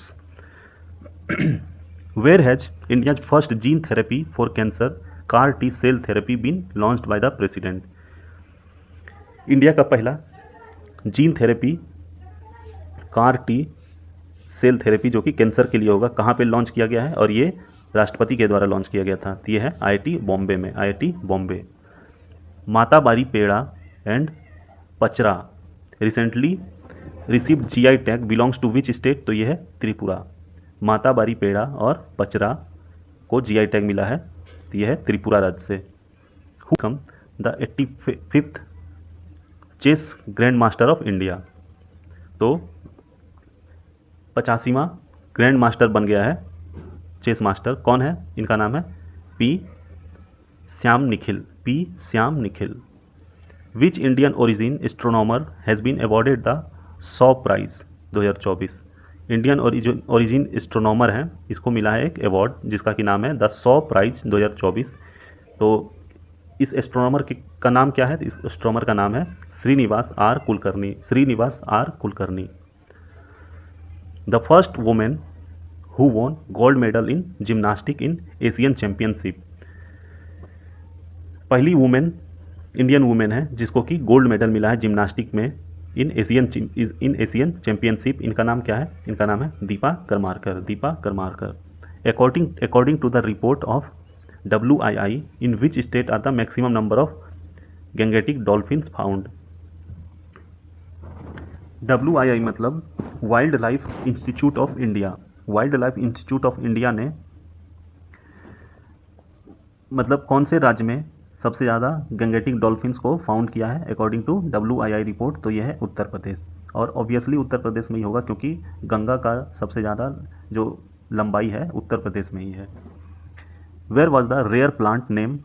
Where has India's first gene therapy for cancer CAR T cell therapy been launched by the president. India का पहला gene therapy CAR T cell therapy जो कि कैंसर के लिए होगा, कहाँ पे लॉन्च किया गया है? और ये राष्ट्रपति के द्वारा लॉन्च किया गया था। तो ये है IIT Bombay. Mata Bari peda and Pachra recently received GI tag belongs to which state? तो ये है त्रिपुरा। माता बारी पेड़ा और पचरा को GI टैग मिला है, तो यह है त्रिपुरा राज्य से। Who come the 85th chess grand master of India. तो 85वां ग्रैंड मास्टर बन गया है चेस मास्टर, कौन है? इनका नाम है P Shyam Nikhil, P Shyam Nikhil. Which Indian origin astronomer has been awarded the Shaw prize 2024? Indian origin astronomer हैं, इसको मिला है एक अवार्ड जिसका कि नाम है द सौ प्राइज 2024। तो इस एस्ट्रोनॉमर का नाम क्या है? इस एस्ट्रोनॉमर का नाम है Shrinivas R Kulkarni, Shrinivas R Kulkarni. The first women who won gold medal in gymnastic in Asian championship. पहली वुमेन इंडियन वुमेन है जिसको कि गोल्ड मेडल मिला है जिम्नास्टिक में इन एशियन चैंपियनशिप। इनका नाम क्या है? इनका नाम है Deepa Karmakar, Deepa Karmakar. According to the report of WII, in which state are the maximum number of Gangetic dolphins found? WII मतलब wild life institute of India. Wild life institute of India ने मतलब कौन से राज्य में सबसे ज़्यादा गैंगेटिक डॉल्फिन्स को फाउंड किया है अकॉर्डिंग टू WII रिपोर्ट? तो यह है उत्तर प्रदेश, और ऑब्वियसली उत्तर प्रदेश में ही होगा क्योंकि गंगा का सबसे ज़्यादा जो लंबाई है उत्तर प्रदेश में ही है। Where was the rare plant name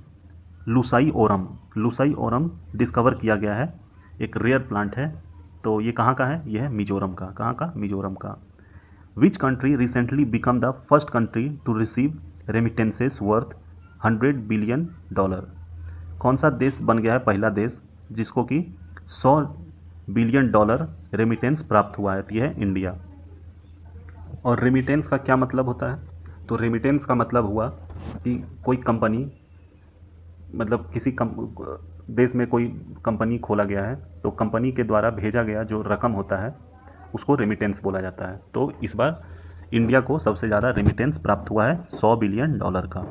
Lushai ओरम? लुसाई ओरम डिस्कवर किया गया है, एक रेयर प्लांट है। तो ये कहाँ का है? यह है मिजोरम का। कहाँ का? मिजोरम का। Which country recently become the first country to receive remittances worth $100 billion? कौन सा देश बन गया है पहला देश जिसको कि $100 बिलियन रेमिटेंस प्राप्त हुआ है? यह है इंडिया। और रेमिटेंस का क्या मतलब होता है? तो रेमिटेंस का मतलब हुआ कि कोई कंपनी, मतलब किसी देश में कोई कंपनी खोला गया है तो कंपनी के द्वारा भेजा गया जो रकम होता है उसको रेमिटेंस बोला जाता है। तो इस बार इंडिया को सबसे ज़्यादा रेमिटेंस प्राप्त हुआ है $100 बिलियन का।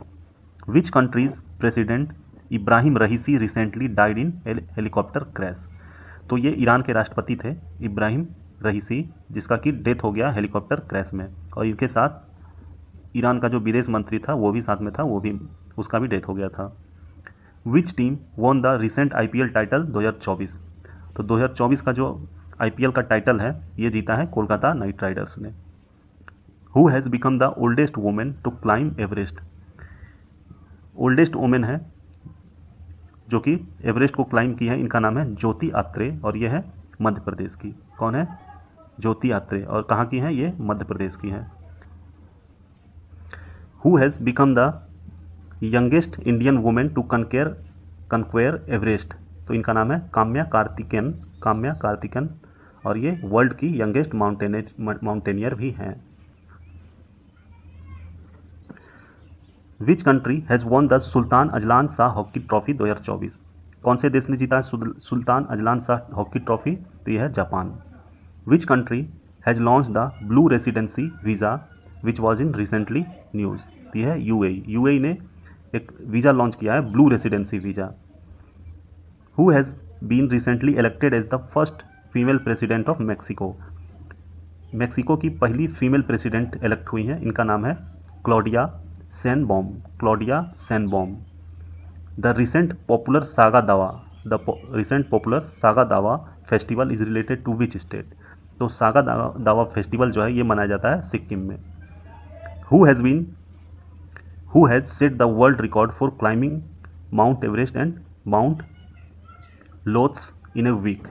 Which countries president Ibrahim Raisi recently died in helicopter crash? तो ये ईरान के राष्ट्रपति थे इब्राहिम रईसी, जिसका कि डेथ हो गया हेलीकॉप्टर क्रैश में, और इनके साथ ईरान का जो विदेश मंत्री था वो भी साथ में था, वो भी उसका भी डेथ हो गया था। Which team won the recent IPL title 2024? तो 2024 का जो IPL का टाइटल है ये जीता है कोलकाता नाइट राइडर्स ने। Who has become the oldest women to climb Everest? Oldest women है जो कि एवरेस्ट को क्लाइंब की है, इनका नाम है ज्योति आत्रे, और ये है मध्य प्रदेश की। कौन है? ज्योति आत्रे। और कहाँ की है? ये मध्य प्रदेश की है। Who has become the youngest Indian women to conquer Everest? तो इनका नाम है काम्या कार्तिकेयन, काम्या कार्तिकेयन, और ये वर्ल्ड की यंगेस्ट माउंटेनियर भी हैं। विच country has won the Sultan Azlan Shah hockey trophy 2024? कौन से देश ने जीता है Sultan Azlan Shah hockey trophy? तो यह है Japan. Which country has launch the blue residency visa which was in recently news? तो यह है UAE। UAE ने एक वीज़ा लॉन्च किया है, blue residency visa. Who has been recently elected as the first female president of Mexico? Mexico की पहली female president elect हुई हैं, इनका नाम है Claudia Sheinbaum, Claudia Sheinbaum. The recent popular Saga Dawa festival is related to which state? तो Saga Dawa festival जो है ये मनाया जाता है सिक्किम में। Who has set the world record for climbing Mount Everest and Mount Lhotse in a week?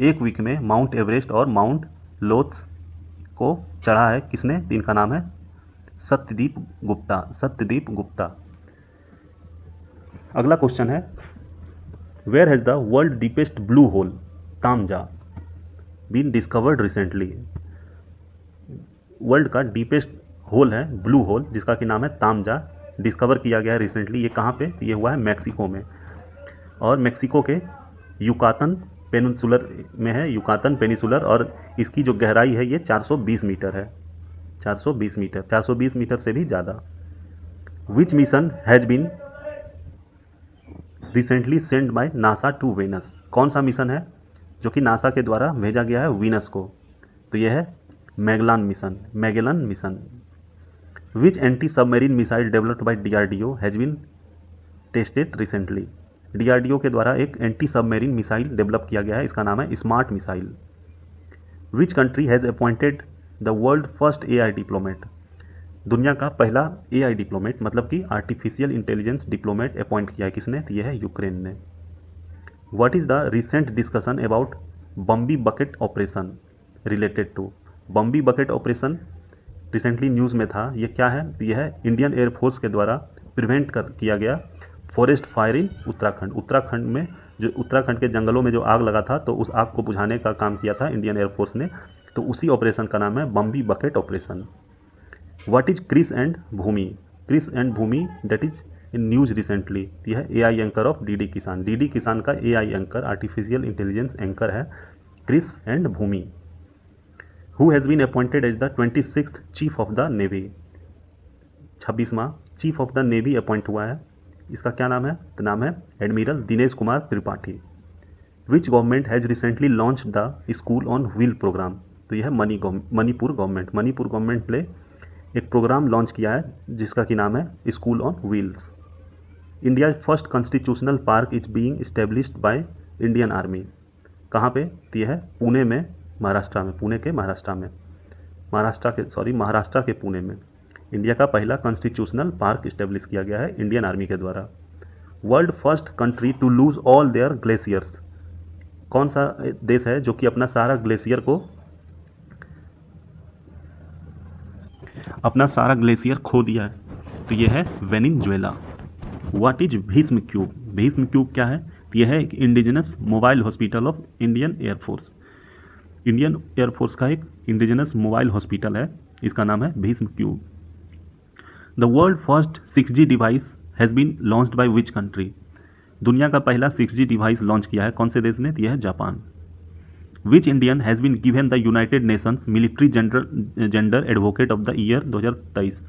एक वीक में माउंट एवरेस्ट और माउंट लोथ्स को चढ़ा है किसने? इनका नाम है सत्यदीप गुप्ता, सत्यदीप गुप्ता। अगला क्वेश्चन है where has the world deepest blue hole Taam Ja been discovered recently? World का डीपेस्ट होल है ब्लू होल जिसका कि नाम है तामजा, डिस्कवर किया गया है रिसेंटली। ये कहाँ पे? ये हुआ है मैक्सिको में, और मैक्सिको के युकातन पेनिनसुलर में है, युकातन पेनिनसुलर, और इसकी जो गहराई है ये 420 मीटर है, 420 मीटर से भी ज़्यादा। Which mission has been recently send by NASA to Venus? कौन सा मिशन है जो कि नासा के द्वारा भेजा गया है वीनस को? तो यह है Magellan mission, Magellan mission. Which anti submarine missile developed by DRDO has been tested recently? DRDO के द्वारा एक एंटी सबमेरीन मिसाइल डेवलप किया गया है, इसका नाम है smart missile. Which country has appointed the world first AI diplomat? दुनिया का पहला एआई डिप्लोमेट मतलब कि आर्टिफिशियल इंटेलिजेंस डिप्लोमेट अपॉइंट किया है किसने? तो यह है यूक्रेन ने। What is the recent discussion about Bambi bucket operation related to? Bambi bucket operation recently news में था, ये क्या है? तो यह है इंडियन एयरफोर्स के द्वारा प्रिवेंट किया गया forest fire in Uttarakhand. Uttarakhand में जो उत्तराखंड के जंगलों में जो आग लगा था, तो उस आग को बुझाने का काम किया था इंडियन एयरफोर्स ने, तो उसी ऑपरेशन का नाम है Bambi bucket operation. What is Kris and Bhoomi? Kris and Bhoomi that is in news recently, यह है AI anchor of DD Kisan. DD Kisan का AI anchor, artificial intelligence anchor है Kris and Bhoomi. Who has been appointed as the 26th chief of the navy? 26वां chief of the navy appoint हुआ है, इसका क्या नाम है? तो नाम है admiral Dinesh Kumar Tripathi. Which government has recently launch the school on wheel programme? तो यह है मणिपुर गवर्नमेंट। मणिपुर गवर्नमेंट ने एक प्रोग्राम लॉन्च किया है जिसका कि नाम है school on wheels. India first constitutional park is being established by Indian army. कहाँ पे? तो यह है पुणे में, महाराष्ट्र में, पुणे के महाराष्ट्र में, महाराष्ट्र के पुणे में इंडिया का पहला कॉन्स्टिट्यूशनल पार्क इस्टेब्लिश किया गया है इंडियन आर्मी के द्वारा। World first country to lose all their glaciers? कौन सा देश है जो कि अपना सारा ग्लेशियर खो दिया है? तो यह है Venezuela. What is Bhishma cube? Bhishma cube क्या है? तो यह है एक indigenous mobile hospital of Indian air force. Indian air force का एक इंडिजिनस मोबाइल हॉस्पिटल है, इसका नाम है Bhishma cube. The world first 6G device has been launched by which country? दुनिया का पहला 6G डिवाइस लॉन्च किया है कौन से देश ने? तो यह है Japan. Which Indian has been given the United Nations military gender advocate of the year 2023?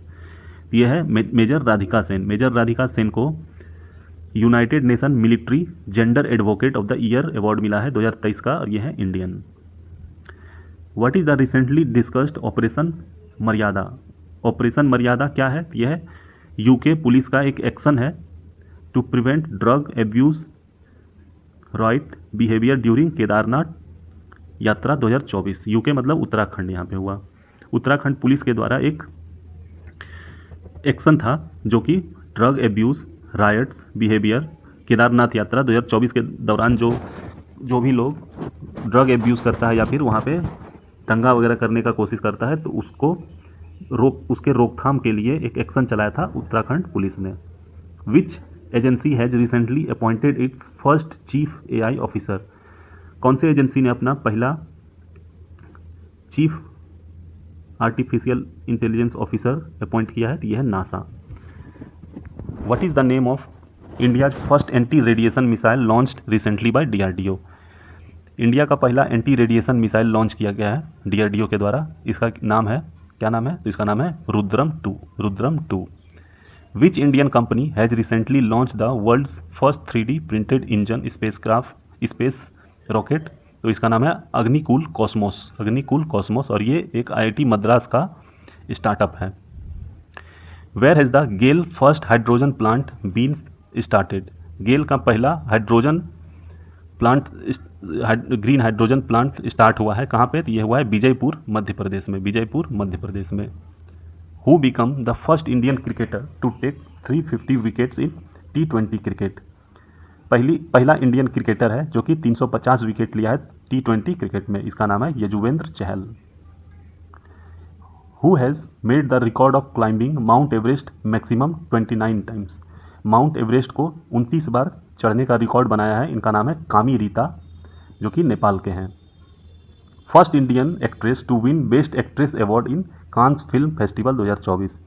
यह है मेजर राधिका सेन। मेजर राधिका सेन को United Nation military gender advocate of the year award मिला है 2023 का, और यह है Indian. What is the recently discussed operation Maryada? Operation Maryada क्या है? यह है यूके पुलिस का एक एक्शन है to prevent drug abuse right behaviour during Kedarnath yatra 2024। UK मतलब उत्तराखंड यहाँ पे हुआ। उत्तराखंड पुलिस के द्वारा एक एक्शन था जो कि drug abuse rights behaviour Kedarnath yatra 2024 के दौरान जो भी लोग ड्रग एब्यूज़ करता है या फिर वहाँ पे दंगा वगैरह करने का कोशिश करता है, तो उसके रोकथाम के लिए एक एक्शन चलाया था उत्तराखंड पुलिस ने। Which agency has recently appointed its first chief AI officer? कौन से एजेंसी ने अपना पहला chief artificial intelligence officer appoint किया है? तो यह है NASA. What is the name of India's first anti radiation missile launched recently by DRDO? India का पहला एंटी रेडिएशन मिसाइल लॉन्च किया गया है डीआरडीओ के द्वारा, इसका नाम है, क्या नाम है? तो इसका नाम है Rudram 2। Which Indian company has recently launch the world's first 3D printed engine space rocket? तो इसका नाम है अग्निकूल कॉस्मोस, और ये एक IIT मद्रास का स्टार्टअप है। Where has the GAIL first hydrogen plant been started? GAIL का पहला ग्रीन हाइड्रोजन प्लांट स्टार्ट हुआ है कहाँ पे? तो यह हुआ है विजयपुर मध्य प्रदेश में। Who become the first Indian cricketer to take 350 wickets in T20 cricket? पहला इंडियन क्रिकेटर है जो कि 350 विकेट लिया है T20 क्रिकेट में, इसका नाम है Yuzvendra Chahal. Who has made the record of climbing Mount Everest maximum 29 times? Mount Everest को 29 बार चढ़ने का रिकॉर्ड बनाया है, इनका नाम है कामी रीता, जो कि नेपाल के हैं। First Indian actress to win best actress award in Cannes film festival 2024?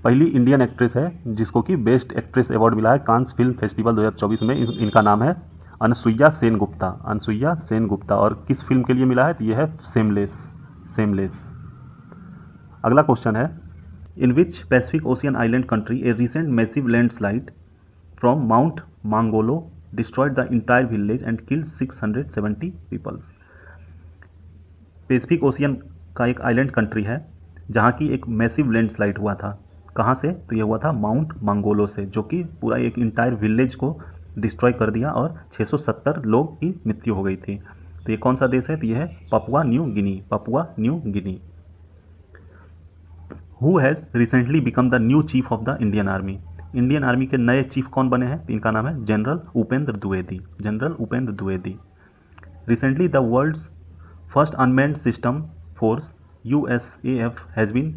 पहली इंडियन एक्ट्रेस है जिसको कि बेस्ट एक्ट्रेस अवार्ड मिला है कांस फिल्म फेस्टिवल 2024 में, इनका नाम है अनसुईया सेन गुप्ता। और किस फिल्म के लिए मिला है? तो यह है सेमलेस। अगला क्वेश्चन है, in which Pacific ocean island country a recent massive landslide from Mount Mungalo destroyed the entire village and killed 670 peoples? Pacific ocean का एक आइलैंड कंट्री है जहाँ की एक मैसिव लैंडस्लाइड हुआ था, कहाँ से? तो यह हुआ था माउंट मांगोलो से, जो कि पूरा एक इंटायर विलेज को डिस्ट्रॉय कर दिया और 670 लोग की मृत्यु हो गई थी। तो ये कौन सा देश है? तो ये है Papua New Guinea, Papua New Guinea. Who has recently become the new chief of the Indian army? Indian army के नए चीफ कौन बने हैं? तो इनका नाम है general Upendra Dwivedi, general Upendra Dwivedi. Recently the world's first unmanned system force USAF has been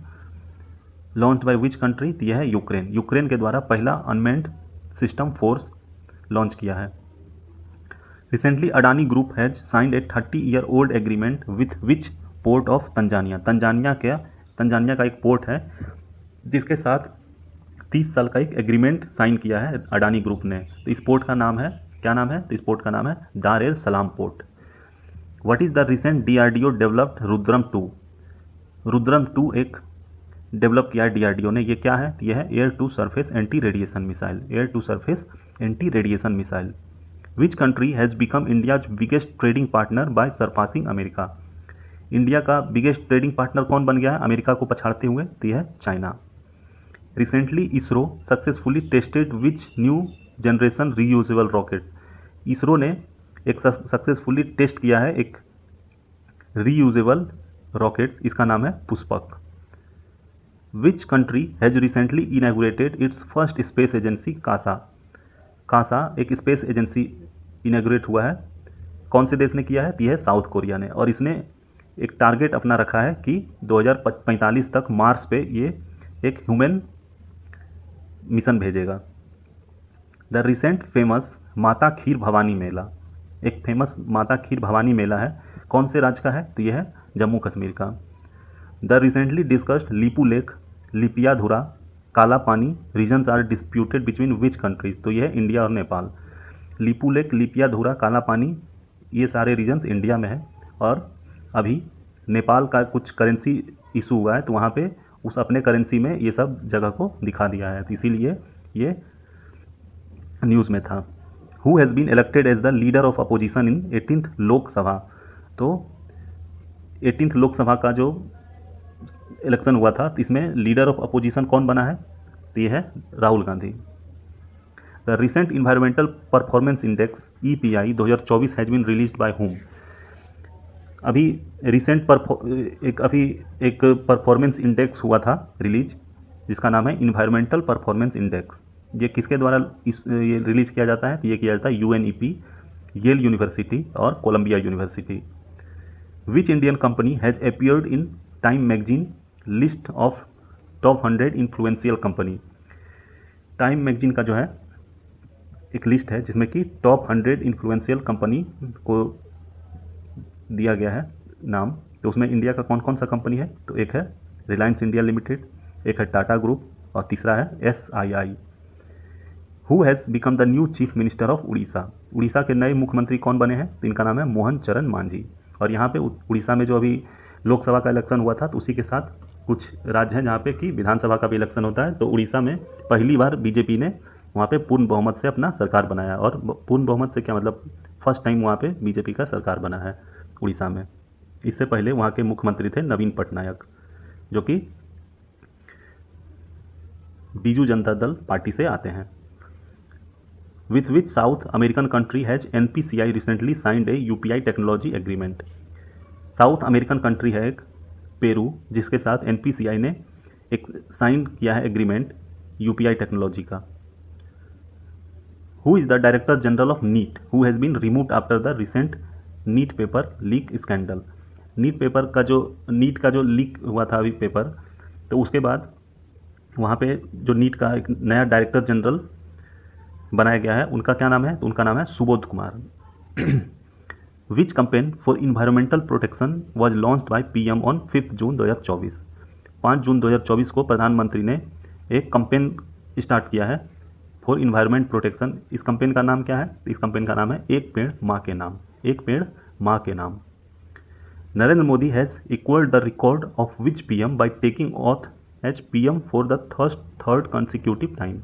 launched by which country? तो यह है यूक्रेन, यूक्रेन के द्वारा पहला अनमैन्ड सिस्टम फोर्स लॉन्च किया है। Recently Adani group has signed A 30-year-old agreement with which port of Tanzania? Tanzania का एक पोर्ट है जिसके साथ 30 साल का एक एग्रीमेंट साइन किया है अडानी ग्रुप ने। तो इस पोर्ट का नाम है, क्या नाम है? तो इस पोर्ट का नाम है दार एल सलाम port. What is the recent DRDO developed Rudram 2? Rudram 2 एक डेवलप किया है DRDO ने, ये क्या है? तो यह है air to surface anti radiation missile, air to surface anti radiation missile. Which country has become India's biggest trading partner by surpassing America? India का बिगेस्ट ट्रेडिंग पार्टनर कौन बन गया है अमेरिका को पछाड़ते हुए? तो यह है China. Recently ISRO successfully tested which new generation reusable rocket? ISRO ने एक सक्सेसफुली टेस्ट किया है एक रीयूजेबल रॉकेट, इसका नाम है Pushpak. Which country has recently inaugurated its first space agency KASA? KASA एक स्पेस एजेंसी इनैगुरेट हुआ है, कौन से देश ने किया है? तो यह है साउथ कोरिया ने, और इसने एक टारगेट अपना रखा है कि 2045 तक मार्स पे ये एक ह्यूमन मिशन भेजेगा। The recent famous Mata Kheer Bhavani मेला, एक फेमस माता खीर भवानी मेला है, कौन से राज्य का है? तो यह है जम्मू कश्मीर का। The recently discussed Lipulekh, Limpiyadhura, Kala Pani regions are disputed between which countries? तो यह है इंडिया और नेपाल। लीपू लेक, लिपियाधुरा, काला पानी ये सारे रीजन्स इंडिया में है, और अभी नेपाल का कुछ करेंसी इशू हुआ है तो वहाँ पे उस अपने करेंसी में ये सब जगह को दिखा दिया है, तो इसीलिए ये न्यूज़ में था। Who has been elected as the leader of opposition in 18th Lok Sabha? तो 18th लोकसभा का जो इलेक्शन हुआ था तो इसमें लीडर ऑफ अपोजिशन कौन बना है? तो ये है Rahul Gandhi. The recent environmental performance index EPI 2024 has been released by whom? अभी रिसेंट एक परफॉर्मेंस इंडेक्स हुआ था रिलीज, जिसका नाम है इन्वायरमेंटल परफॉर्मेंस इंडेक्स। ये किसके द्वारा ये रिलीज़ किया जाता है? तो ये किया जाता है UNEP, येल यूनिवर्सिटी और Columbia university. Which Indian company has appeared in Time magazine list of top 100 influential company? Time magazine का जो है एक लिस्ट है जिसमें कि टॉप 100 इन्फ्लुएंशियल कंपनी को दिया गया है नाम, तो उसमें इंडिया का कौन कौन सा कंपनी है? तो एक है रिलायंस इंडिया लिमिटेड, एक है टाटा ग्रुप, और तीसरा है SII। Who has become the new chief minister of Orissa? Orissa के नए मुख्यमंत्री कौन बने हैं? तो इनका नाम है मोहन चरण मांझी। और यहाँ पे उड़ीसा में जो अभी लोकसभा का इलेक्शन हुआ था तो उसी के साथ कुछ राज्य हैं जहाँ पे कि विधानसभा का भी इलेक्शन होता है, तो उड़ीसा में पहली बार BJP ने वहाँ पे पूर्ण बहुमत से अपना सरकार बनाया। और पूर्ण बहुमत से क्या मतलब, फर्स्ट टाइम वहाँ पे BJP का सरकार बना है उड़ीसा में। इससे पहले वहाँ के मुख्यमंत्री थे नवीन पटनायक, जो कि बीजू जनता दल पार्टी से आते हैं। With which south American country has NPCI recently signed A UPI technology agreement? South American country है एक पेरू, जिसके साथ NPCI ने एक साइन किया है एग्रीमेंट UPI टेक्नोलॉजी का। Who is the director general of NEET who has been removed after the recent NEET paper leak scandal? NEET का जो लीक हुआ था अभी पेपर, तो उसके बाद वहाँ पे जो नीट का एक नया डायरेक्टर जनरल बनाया गया है, उनका क्या नाम है? तो उनका नाम है Subodh Kumar. Which campaign for environmental protection was launched by PM on 5 जून 2024? 5 जून 2024 को प्रधानमंत्री ने एक कैंपेन स्टार्ट किया है फॉर इन्वायरमेंट प्रोटेक्शन। इस कैंपेन का नाम क्या है? इस कैंपेन का नाम है एक पेड़ माँ के नाम, एक पेड़ माँ के नाम। Narendra Modi has equalled the record of which PM by taking oath as PM for the third consecutive time?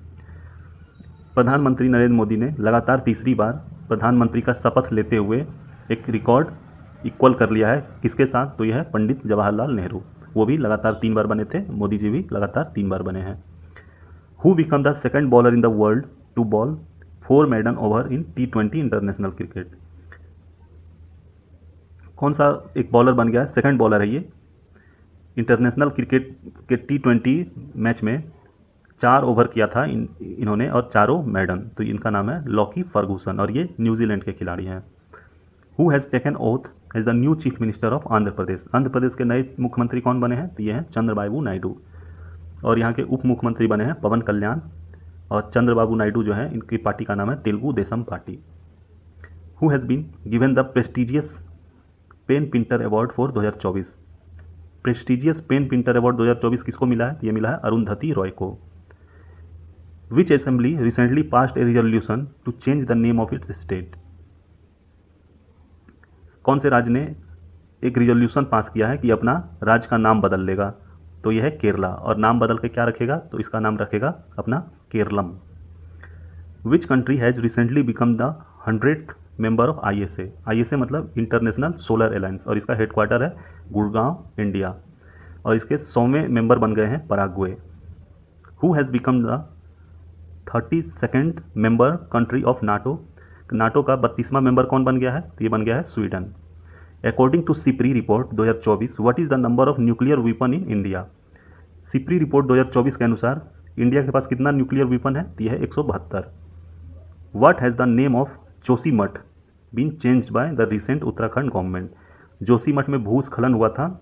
प्रधानमंत्री नरेंद्र मोदी ने लगातार तीसरी बार प्रधानमंत्री का शपथ लेते हुए एक रिकॉर्ड इक्वल कर लिया है, किसके साथ? तो यह है पंडित जवाहरलाल नेहरू, वो भी लगातार 3 बार बने थे, मोदी जी भी लगातार 3 बार बने हैं। Who become the second bowler in the world to bowl 4 maiden over in T20 international cricket. कौन सा एक बॉलर बन गया है, सेकंड बॉलर है ये इंटरनेशनल क्रिकेट के T20 मैच में 4 ओवर किया था इन्होंने और चारों मेडन। तो इनका नाम है लॉकी फर्गूसन और ये न्यूजीलैंड के खिलाड़ी हैं। Who has taken oath as the new chief minister of Andhra Pradesh. Andhra Pradesh के नए मुख्यमंत्री कौन बने हैं, तो ये हैं चंद्रबाबू नायडू। और यहाँ के उप मुख्यमंत्री बने हैं पवन कल्याण। और चंद्रबाबू नायडू जो है इनकी पार्टी का नाम है Telugu Desam party. Who has been given the prestigious PEN Pinter award for 2024। Prestigious PEN Pinter award 2024 किसको मिला है, ये मिला है अरुंधति रॉय को। Which assembly recently passed a resolution to change the name of its state. कौन से राज्य ने एक रिजोल्यूशन पास किया है कि अपना राज्य का नाम बदल लेगा, तो यह है केरला। और नाम बदल के क्या रखेगा, तो इसका नाम रखेगा अपना केरलम। विच country has recently become the 100th member of ISA। ISA मतलब इंटरनेशनल सोलर अलायंस और इसका हेडक्वार्टर है गुड़गांव, इंडिया। और इसके 100वें मेंबर बन गए हैं Paraguay. Who has become the 32nd member country of NATO. NATO का 32वां मेंबर कौन बन गया है, तो ये बन गया है Sweden. According to SIPRI report 2024 what is the number of nuclear weapon in India. SIPRI report 2024 के अनुसार इंडिया के पास कितना न्यूक्लियर वीपन है, तो यह है 172। What has the name of Joshimath been changed by the recent Uttarakhand government. Joshimath में भूस्खलन हुआ था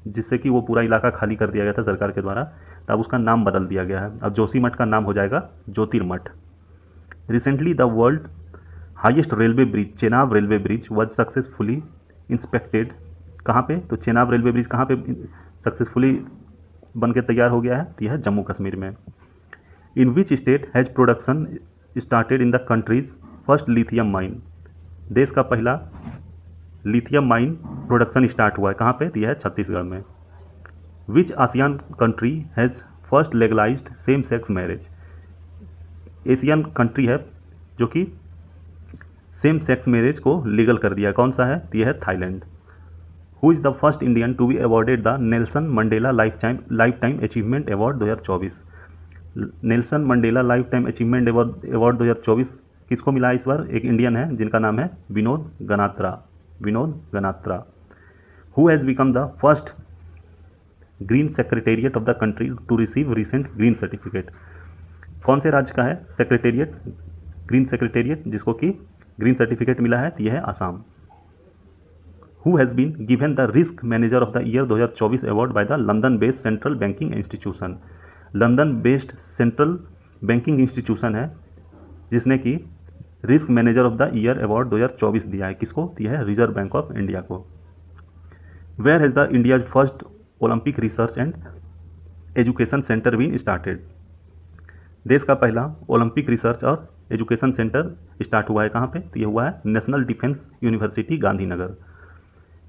जिससे कि वो पूरा इलाका खाली कर दिया गया था सरकार के द्वारा, तब उसका नाम बदल दिया गया है। अब जोशीमठ का नाम हो जाएगा Jyotirmath. Recently the world highest railway bridge Chenab railway bridge was successfully inspected. कहाँ पे, तो चेनाब रेलवे ब्रिज कहाँ पे सक्सेसफुली बन के तैयार हो गया है, तो यह है जम्मू कश्मीर में। In which state has production started in the country's first lithium mine. देश का पहला लिथियम माइन प्रोडक्शन स्टार्ट हुआ है कहाँ पे, तो यह है छत्तीसगढ़ में। Which ASEAN country has first legalised same sex marriage. Asian country है जो कि सेम सेक्स मैरिज को लीगल कर दिया, कौन सा है, तो यह है Thailand. Who is the first Indian to be awarded the Nelson Mandela life time achievement award 2024। Nelson Mandela life time achievement award 2024 किसको मिला इस बार, एक इंडियन है जिनका नाम है Vinod Ganatra. Who has become the first green secretariat of the country to receive recent green certificate. कौन से राज्य का है सेक्रेटेरिएट, ग्रीन सेक्रेटेरिएट जिसको कि ग्रीन सर्टिफिकेट मिला है, तो यह है Assam. Who has been given the risk manager of the year 2024 award by the London based central banking institution. London based central banking institution है जिसने कि risk manager of the year award 2024 दिया है, किसको, तो यह है रिजर्व बैंक ऑफ इंडिया को। Where has the India's first Olympic research and education centre been started. देश का पहला ओलंपिक रिसर्च और एजुकेशन सेंटर स्टार्ट हुआ है कहाँ पे, तो यह हुआ है national defence university Gandhinagar.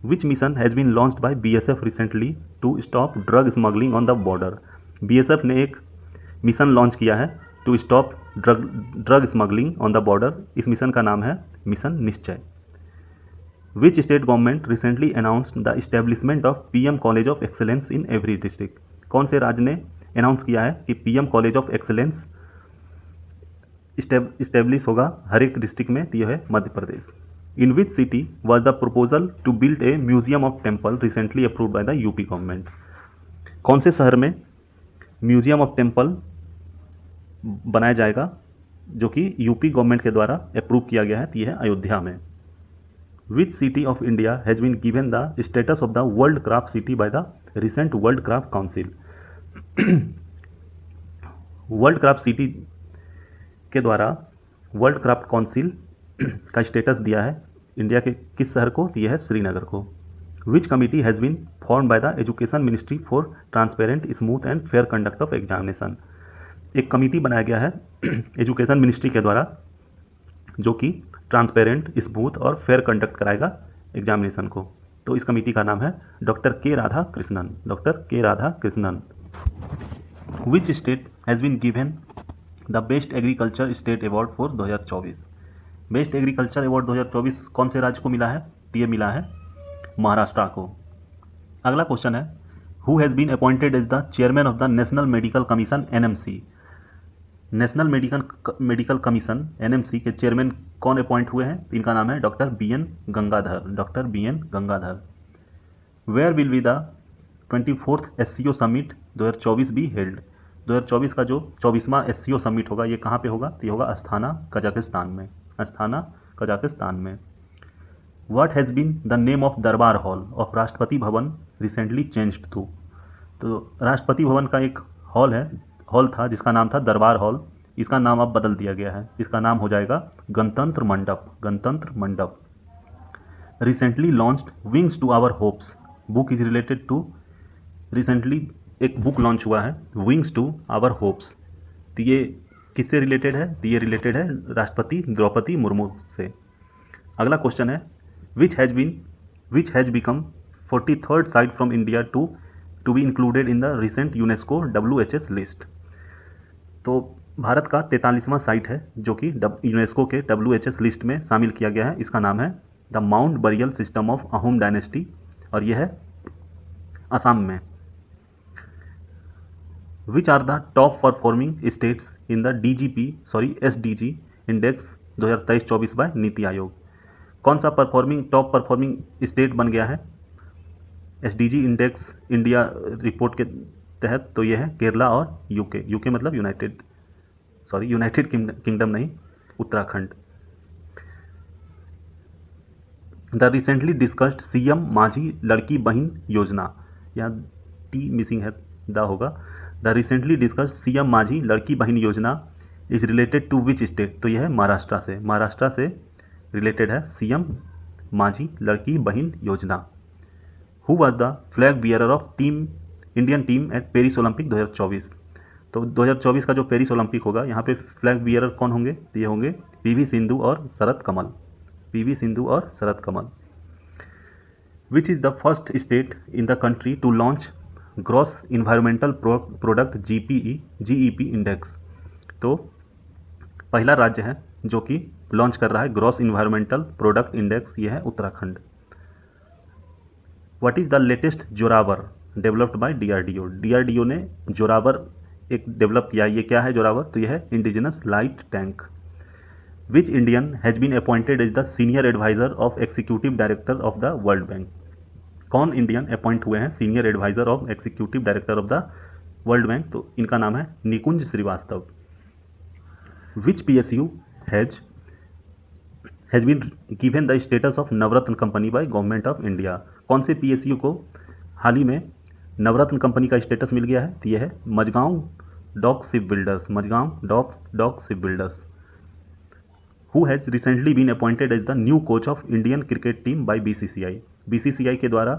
Which mission has been launched by BSF recently to stop drug smuggling on the border. BSF ने एक मिशन लॉन्च किया है to stop drug smuggling on the border. इस मिशन का नाम है mission Nishchay. Which state government recently announced the establishment of PM college of excellence in every district. कौन से राज्य ने अनाउंस किया है कि PM college of excellence establish होगा हर एक डिस्ट्रिक्ट में, तो यह है Madhya Pradesh. In which city was the proposal to build a museum of temple recently approved by the UP government. कौन से शहर में म्यूजियम ऑफ टेम्पल बनाया जाएगा जो कि UP गवर्नमेंट के द्वारा अप्रूव किया गया है, तो यह है अयोध्या में। Which city of India has been given the status of the world craft city by the recent world craft council. World craft city के द्वारा वर्ल्ड क्राफ्ट काउंसिल का स्टेटस दिया है इंडिया के किस शहर को, तो यह है श्रीनगर को। Which committee has been form by the education ministry for transparent smooth and fair conduct of examination. एक कमिटी बनाया गया है एजुकेशन मिनिस्ट्री के द्वारा जो कि ट्रांसपेरेंट स्मूथ और फेयर कंडक्ट कराएगा एग्जामिनेशन को। तो इस कमेटी का नाम है doctor K Radhakrishnan. Which state has been given the best agriculture state award for 2024। Best agriculture award 2024 कौन से राज्य को मिला है, तो ये मिला है महाराष्ट्र को। अगला क्वेश्चन है who has been appointed as the chairman of the national medical commission NMC। National medical commission NMC के चेयरमैन कौन अपॉइंट हुए हैं? इनका नाम है doctor B N Gangadhar, doctor B N Gangadhar. Where will be the 24th SCO summit 2024 be held? 2024 का जो 24वां SCO summit होगा ये कहाँ पे होगा? तो ये होगा अस्थाना कजाकिस्तान में, अस्थाना कजाकिस्तान में। What has been the name of Darbar hall of Rashtrapati Bhavan recently changed to? तो राष्ट्रपति भवन का एक हॉल था जिसका नाम था दरबार हॉल, इसका नाम अब बदल दिया गया है, इसका नाम हो जाएगा गणतंत्र Mandap, Ganatantra Mandap. Recently launched wings to our hopes book is related to? Recently एक बुक लॉन्च हुआ है विंग्स टू आवर होप्स, तो ये किससे रिलेटेड है? तो ये रिलेटेड है राष्ट्रपति द्रौपदी मुर्मू से। अगला क्वेश्चन है which has become 43rd site from India to be included in the recent UNESCO WHS list? तो भारत का 43वां साइट है जो कि यूनेस्को के WHS लिस्ट में शामिल किया गया है, इसका नाम है the mount burial system of Ahom dynasty और यह है असम में। Which are the top performing states in the SDG index 2023-24 by NITI Aayog? कौन सा टॉप परफॉर्मिंग स्टेट बन गया है SDG इंडेक्स इंडिया रिपोर्ट के तहत? तो ये है केरला और यूके मतलब यूनाइटेड किंगडम नहीं, Uttarakhand. The recently discussed CM Majhi Ladki Bahin Yojana, यहाँ टी मिसिंग है, द होगा। The recently discussed CM Majhi Ladki Bahin Yojana is related to which state? तो यह है महाराष्ट्र से रिलेटेड है CM माझी लड़की बहन योजना। Who was the flag bearer of Indian team at Paris Olympic 2024? तो 2024 का जो पेरिस ओलंपिक होगा यहाँ पे फ्लैग बियरर कौन होंगे? तो ये होंगे PV सिंधु और Sharath Kamal. Which is the first state in the country to launch gross environmental product GEP index? तो पहला राज्य है जो कि लॉन्च कर रहा है ग्रॉस इन्वायरमेंटल प्रोडक्ट इंडेक्स, ये है Uttarakhand. What is the latest Zorawar developed by DRDO ने जोरावर एक डेवलप किया, ये क्या है जोरावर? तो यह है indigenous light tank. Which Indian has been appointed as the senior adviser of executive director of the world bank? कौन इंडियन अपॉइंट हुए हैं senior adviser of executive director of the world bank? तो इनका नाम है Nikunj Srivastava. Which PSU has been given the status of Navratna company by government of India? कौन से PSU को हाल ही में नवरत्न कंपनी का स्टेटस मिल गया है? तो यह है Mazagon dock shipbuilders. Who has recently been appointed as the new coach of Indian cricket team by BCCI के द्वारा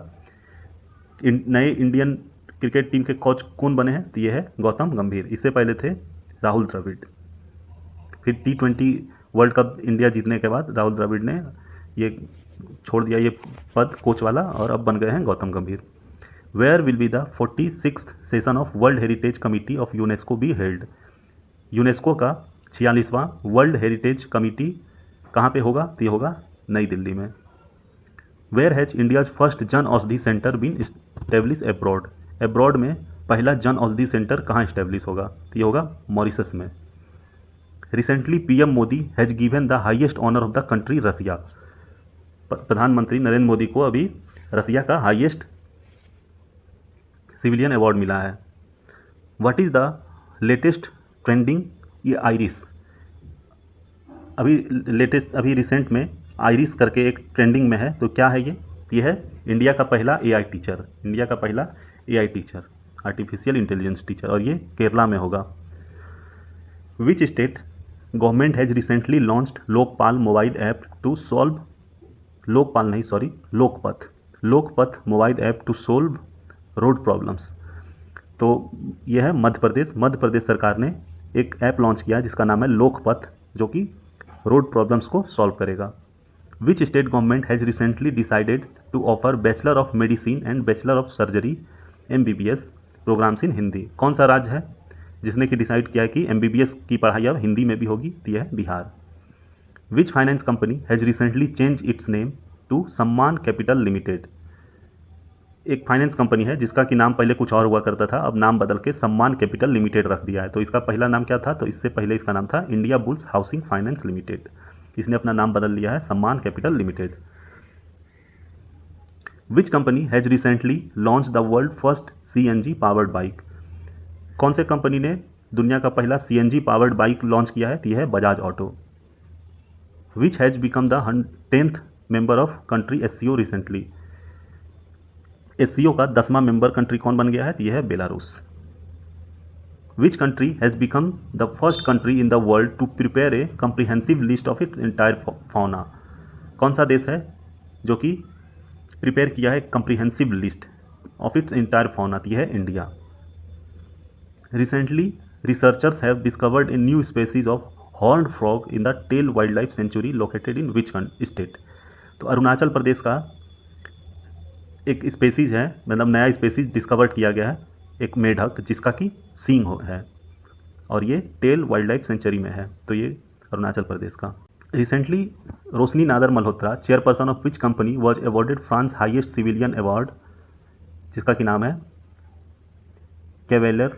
नए इंडियन क्रिकेट टीम के कोच कौन बने हैं? तो ये है गौतम गंभीर, इससे पहले थे राहुल द्रविड़। फिर T20 वर्ल्ड कप इंडिया जीतने के बाद राहुल द्रविड़ ने ये छोड़ दिया ये पद कोच वाला और अब बन गए हैं Gautam Gambhir. Where will be the 46th session of world heritage committee of UNESCO be held? UNESCO का 46वां वर्ल्ड हेरिटेज कमिटी कहाँ पे होगा? तो ये होगा नई दिल्ली में। Where has India's first Jan Aushadhi centre been establish abroad में पहला जन औषधि सेंटर कहाँ इस्टेब्लिश होगा? तो ये होगा मॉरिशस में। Recently PM Modi has given the highest honour of the country Russia? प्रधानमंत्री नरेंद्र मोदी को अभी रसिया का हाईएस्ट सिविलियन अवार्ड मिला है। What is the latest trending? ये आइरिस अभी रिसेंट में आइरिस करके एक ट्रेंडिंग में है, तो क्या है ये है इंडिया का पहला AI teacher, artificial intelligence teacher, और ये केरला में होगा। Which state government has recently launched Lokpal mobile app to solve Lokpath mobile app to solve road problems? तो यह है मध्य प्रदेश सरकार ने एक ऐप लॉन्च किया जिसका नाम है लोकपथ, जो कि रोड प्रॉब्लम्स को सॉल्व करेगा। Which state government has recently decided to offer bachelor of medicine and bachelor of surgery MBBS programmes in Hindi? कौन सा राज्य है जिसने कि डिसाइड किया कि MBBS की पढ़ाई अब हिंदी में भी होगी? तो यह है Bihar. Which finance company has recently change its name to Sammaan capital limited? एक फाइनेंस कंपनी है जिसका कि नाम पहले कुछ और हुआ करता था, अब नाम बदल के सम्मान कैपिटल लिमिटेड रख दिया है। तो इसका पहला नाम क्या था? तो इससे पहले इसका नाम था India bulls housing finance limited. इसने अपना नाम बदल लिया है सम्मान capital limited. Which company has recently launch the world first CNG powered bike? कौन से कंपनी ने दुनिया का पहला CNG पावर्ड बाइक लॉन्च किया है? तो यह है Bajaj auto. Which has become the 10th member of country SCO recently? SCO का 10वां मेंबर कंट्री कौन बन गया है? तो यह है Belarus. Which country has become the first country in the world to prepare a comprehensive list of its entire fauna? कौन सा देश है जो कि प्रिपेयर किया है comprehensive list of its entire fauna? तो यह है India. Recently researchers have discovered a new species of horned frog in the Tale wildlife sanctuary located in which state? तो अरुणाचल प्रदेश का एक स्पेसीज है, मतलब नया स्पेसीज डिस्कवर किया गया है, एक मेढक जिसका कि सींग है, और ये टेल वाइल्ड लाइफ सेंचुरी में है। तो ये अरुणाचल प्रदेश का। Recently Roshni Nadar Malhotra chairperson of which company was awarded France highest civilian award, जिसका कि नाम है Chevalier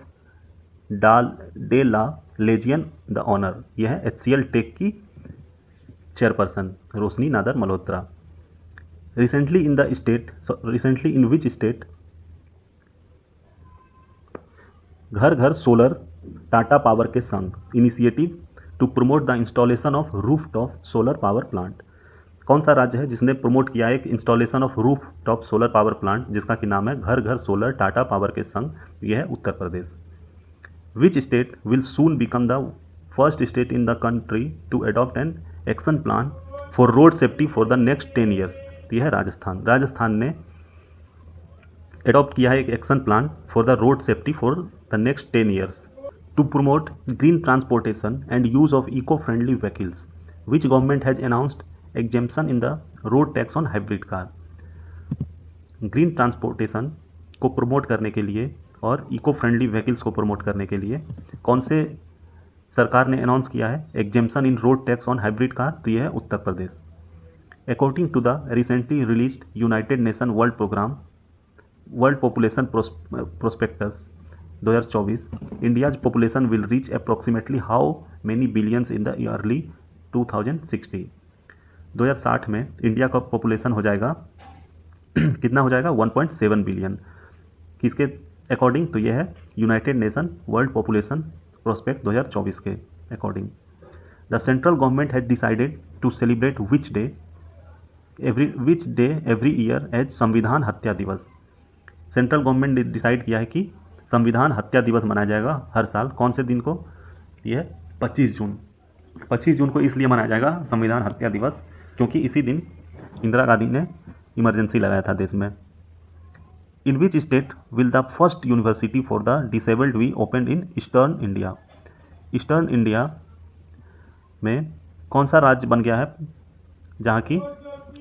de la Legion the honour. यह है HCL टेक की chairperson Roshni Nadar Malhotra. Recently in which state घर घर सोलर टाटा पावर के संग initiative to promote the installation of rooftop solar power plant? कौन सा राज्य है जिसने प्रमोट किया है एक installation of rooftop solar power plant, जिसका कि नाम है घर घर सोलर टाटा पावर के संग? यह है Uttar Pradesh. Which state will soon become the first state in the country to adopt an action plan for road safety for the next 10 years? यह है राजस्थान। राजस्थान ने एडॉप्ट किया है एक action plan for the road safety for the next 10 years to promote green transportation and use of eco friendly vehicles. Which government has announced exemption in the road tax on hybrid car? Green transportation को promote करने के लिए और eco friendly vehicles को promote करने के लिए कौन से सरकार ने अनाउंस किया है exemption in road tax on hybrid car? तो यह है Uttar Pradesh. According to the recently released united nation world program world population prospectus 2024, India's population will reach approximately how many billions in the early 2060? 2060 में India का population हो जाएगा कितना हो जाएगा? 1.7 बिलियन। किसके अकॉर्डिंग? तो यह है United nation world population prospect 2024 के according. The central government has decided to celebrate which day every year as Samvidhan Hatya दिवस? सेंट्रल गवर्नमेंट ने डिसाइड किया है कि संविधान हत्या दिवस मनाया जाएगा हर साल। कौन से दिन को? यह 25 जून। 25 जून को इसलिए मनाया जाएगा संविधान हत्या दिवस क्योंकि इसी दिन इंदिरा गांधी ने इमरजेंसी लगाया था देश में। In which state will the first university for the disabled be open in eastern India? Eastern India में कौन सा राज्य बन गया है जहाँ की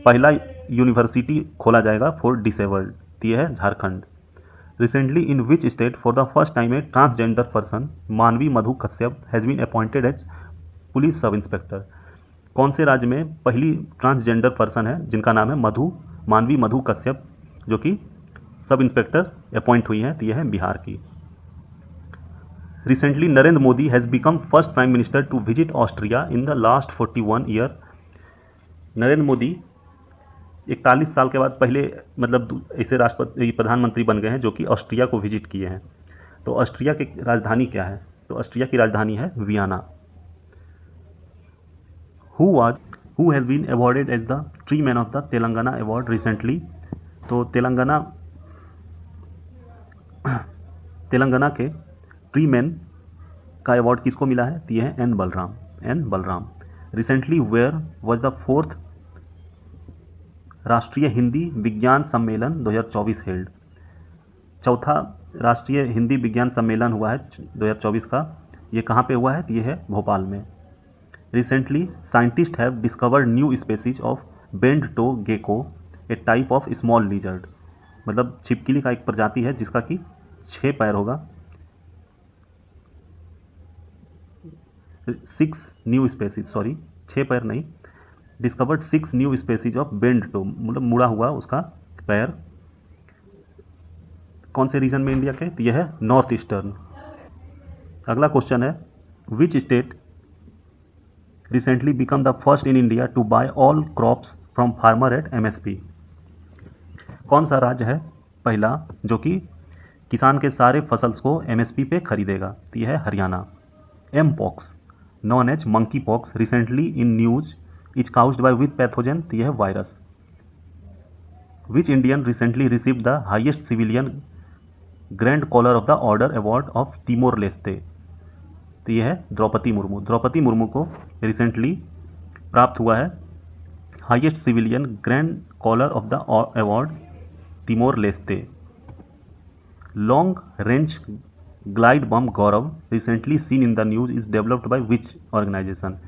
पहला यूनिवर्सिटी खोला जाएगा फॉर डिसेबल्ड? यह है Jharkhand. Recently in which state for the first time a transgender person Manvi Madhu Kashyap has been appointed as police sub inspector? कौन से राज्य में पहली ट्रांसजेंडर पर्सन है जिनका नाम है मानवी मधु कश्यप, जो कि सब इंस्पेक्टर अपॉइंट हुई हैं? तो यह है बिहार की। Recently Narendra Modi has become first prime minister to visit Austria in the last 41 year. Narendra Modi 41 साल के बाद पहले मतलब ऐसे राष्ट्रपति प्रधानमंत्री बन गए हैं जो कि ऑस्ट्रिया को विजिट किए हैं। तो ऑस्ट्रिया की राजधानी क्या है? तो ऑस्ट्रिया की राजधानी है Vienna. Who has been awarded as the tree man of the Telangana award recently? तो तेलंगाना के ट्री मैन का अवार्ड किसको मिला है? तो यह है N Balram. Recently where was the 4th Rashtriya Hindi विज्ञान सम्मेलन 2024 हेल्ड? चौथा राष्ट्रीय हिंदी विज्ञान सम्मेलन हुआ है 2024 का। ये कहाँ पे हुआ है? तो ये है भोपाल में। Recently scientist have discovered new species of bent toe gecko, a type of small lizard. मतलब छिपकली का एक प्रजाति है जिसका कि 6 पैर होगा। 6 पैर नहीं, discovered 6 new species of bent toe, मतलब मुड़ा हुआ उसका पैर, कौन से रीजन में इंडिया के? तो यह है नॉर्थ ईस्टर्न। अगला क्वेश्चन है, which state recently become the first in India to buy all crops from farmer at MSP? कौन सा राज्य है पहला जो कि किसान के सारे फसल्स को एमएसपी पे खरीदेगा? तो यह है Haryana. M pox known as monkeypox recently in news is caused by with pathogen? तो यह है virus. Which Indian recently receive the highest civilian grand collar of the order award of Timor Leste? तो यह है द्रौपदी मुर्मू। द्रौपदी मुर्मू को recently प्राप्त हुआ है highest civilian grand collar of the award Timor Leste. Long range glide bomb Gaurav recently seen in the news is developed by which organisation?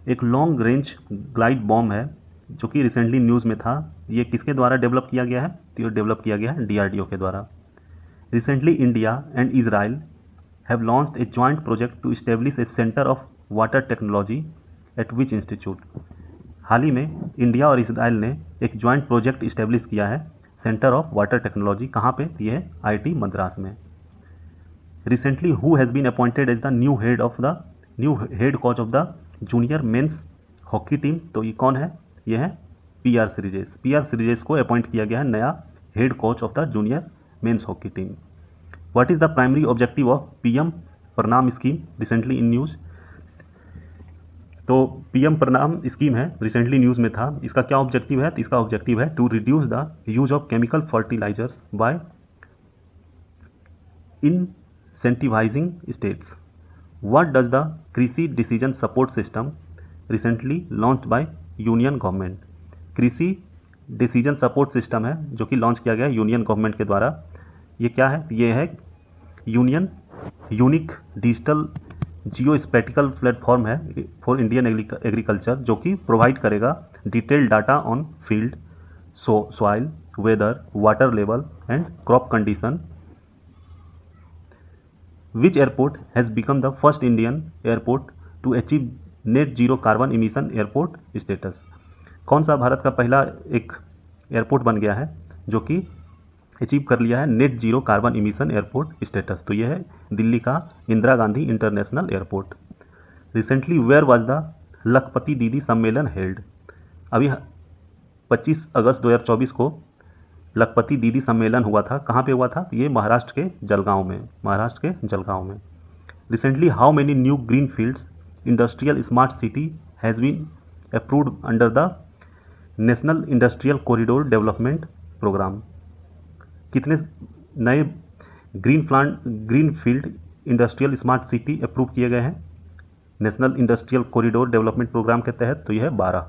एक long range glide bomb है जो कि रिसेंटली न्यूज़ में था, ये किसके द्वारा डेवलप किया गया है? तो ये डेवलप किया गया है डीआरडीओ के द्वारा। Recently India and Israel have launched a joint project to establish a centre of water technology at which institute? हाल ही में इंडिया और इसराइल ने एक जॉइंट प्रोजेक्ट इस्टेब्लिश किया है सेंटर ऑफ वाटर टेक्नोलॉजी, कहाँ पे? ये है आईआईटी मद्रास में। Recently who has been appointed as the new head coach of the junior men's hockey team? तो ये कौन है? ये है पीआर श्रीजेश। पीआर श्रीजेश को अपॉइंट किया गया है नया head coach of the junior men's hockey team. What is the primary objective of PM प्रणाम स्कीम रिसेंटली इन न्यूज़? तो पीएम प्रणाम स्कीम है, रिसेंटली न्यूज़ में था। इसका क्या ऑब्जेक्टिव है? तो इसका ऑब्जेक्टिव है to reduce the use of chemical fertilisers by incentivising states. What does the Krishi decision support system recently launched by union government? Krishi decision support system है जो कि लॉन्च किया गया है यूनियन गवर्नमेंट के द्वारा। ये क्या है? ये है unique digital geospatial platform है फॉर इंडियन एग्रीकल्चर, जो कि प्रोवाइड करेगा detailed data on field, soil, weather, water level and crop condition. Which airport has become the first Indian airport to achieve net zero carbon emission airport status? कौन सा भारत का पहला एक airport बन गया है जो कि अचीव कर लिया है net zero carbon emission airport status? तो यह है दिल्ली का Indira Gandhi international airport. Recently where was the Lakhpati Didi सम्मेलन हेल्ड? अभी 25 अगस्त 2024 को लखपति दीदी सम्मेलन हुआ था। कहाँ पे हुआ था? ये महाराष्ट्र के जलगांव में। Recently how many new green fields industrial smart city has been approved under the national industrial corridor development programme? कितने नए green field industrial smart city approve किए गए हैं national industrial corridor development programme के तहत? तो यह है 12।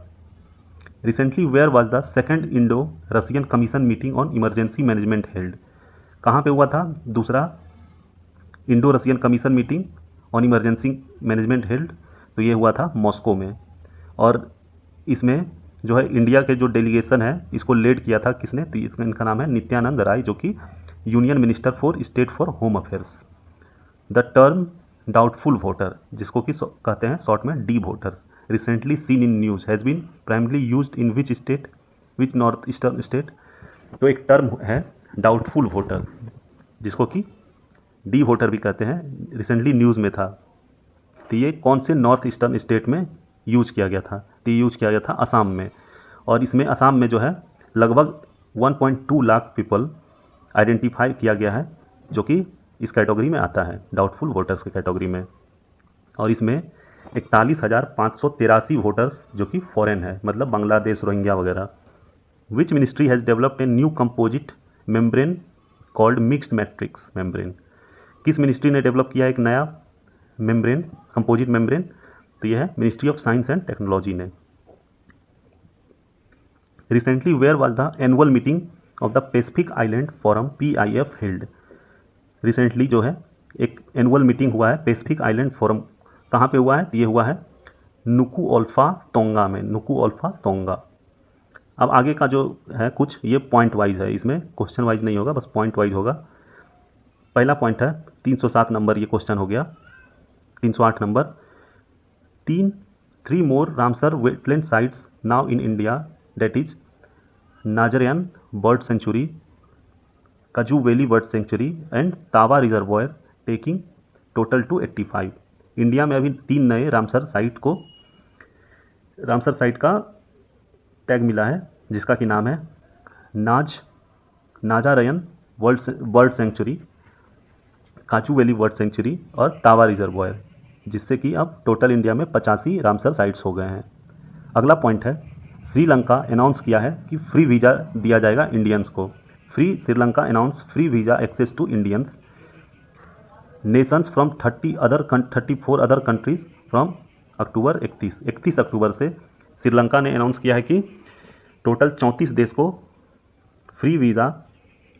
Recently where was the second Indo Russian commission meeting on emergency management held? कहाँ पे हुआ था दूसरा Indo Russian commission meeting on emergency management held? तो ये हुआ था मॉस्को में। और इसमें जो है इंडिया के जो डेलीगेशन है इसको लीड किया था किसने? तो इनका नाम है नित्यानंद राय, जो कि union minister for state for home affairs. The term doubtful voter, जिसको कि कहते हैं शॉर्ट में D voters, recently seen in news has been primarily used in which north eastern state? तो एक टर्म है डाउटफुल वोटर जिसको कि डी वोटर भी कहते हैं, रिसेंटली न्यूज़ में था। तो ये कौन से नॉर्थ ईस्टर्न स्टेट में यूज किया गया था? तो यूज किया गया था असम में। और इसमें असम में जो है लगभग 1.2 लाख पीपल आइडेंटिफाई किया गया है जो कि इस कैटेगरी में आता है, डाउटफुल वोटर्स की कैटेगरी में। और इसमें 41,583 वोटर्स जो कि फॉरेन है, मतलब बांग्लादेश, रोहिंग्या वगैरह। Which ministry has developed a new composite membrane called mixed matrix membrane? किस मिनिस्ट्री ने डेवलप किया एक नया मेम्ब्रेन, कंपोजिट मेम्ब्रेन? तो यह है ministry of science and technology ने। Recently where was the annual meeting of the Pacific island forum PIF held? Recently जो है एक एनुअल मीटिंग हुआ है पैसिफिक आइलैंड फोरम, कहाँ पे हुआ है? तो ये हुआ है नुकुओल्फा तोंगा में, नुकुओल्फा तोंगा। अब आगे का जो है कुछ ये पॉइंट वाइज है, इसमें क्वेश्चन वाइज नहीं होगा, बस पॉइंट वाइज होगा। पहला पॉइंट है 307 नंबर, ये क्वेश्चन हो गया। 308 नंबर, three more Ramsar wetland sites now in India, that is Nanjarayan bird sanctuary, Kazhuveli bird sanctuary and Tawa reservoir, taking total to 85। India में अभी 3 नए रामसर साइट का टैग मिला है, जिसका कि नाम है Nanjarayan bird sanctuary, Kazhuveli bird sanctuary और तावा रिजर्वॉयर, जिससे कि अब टोटल इंडिया में 85 रामसर साइट्स हो गए हैं। अगला पॉइंट है, श्रीलंका अनाउंस किया है कि फ्री वीज़ा दिया जाएगा इंडियंस को। Sri Lanka announce free visa access to Indians nations from 34 other countries from October 31 अक्टूबर से श्रीलंका ने अनाउंस किया है कि टोटल 34 देश को फ्री वीज़ा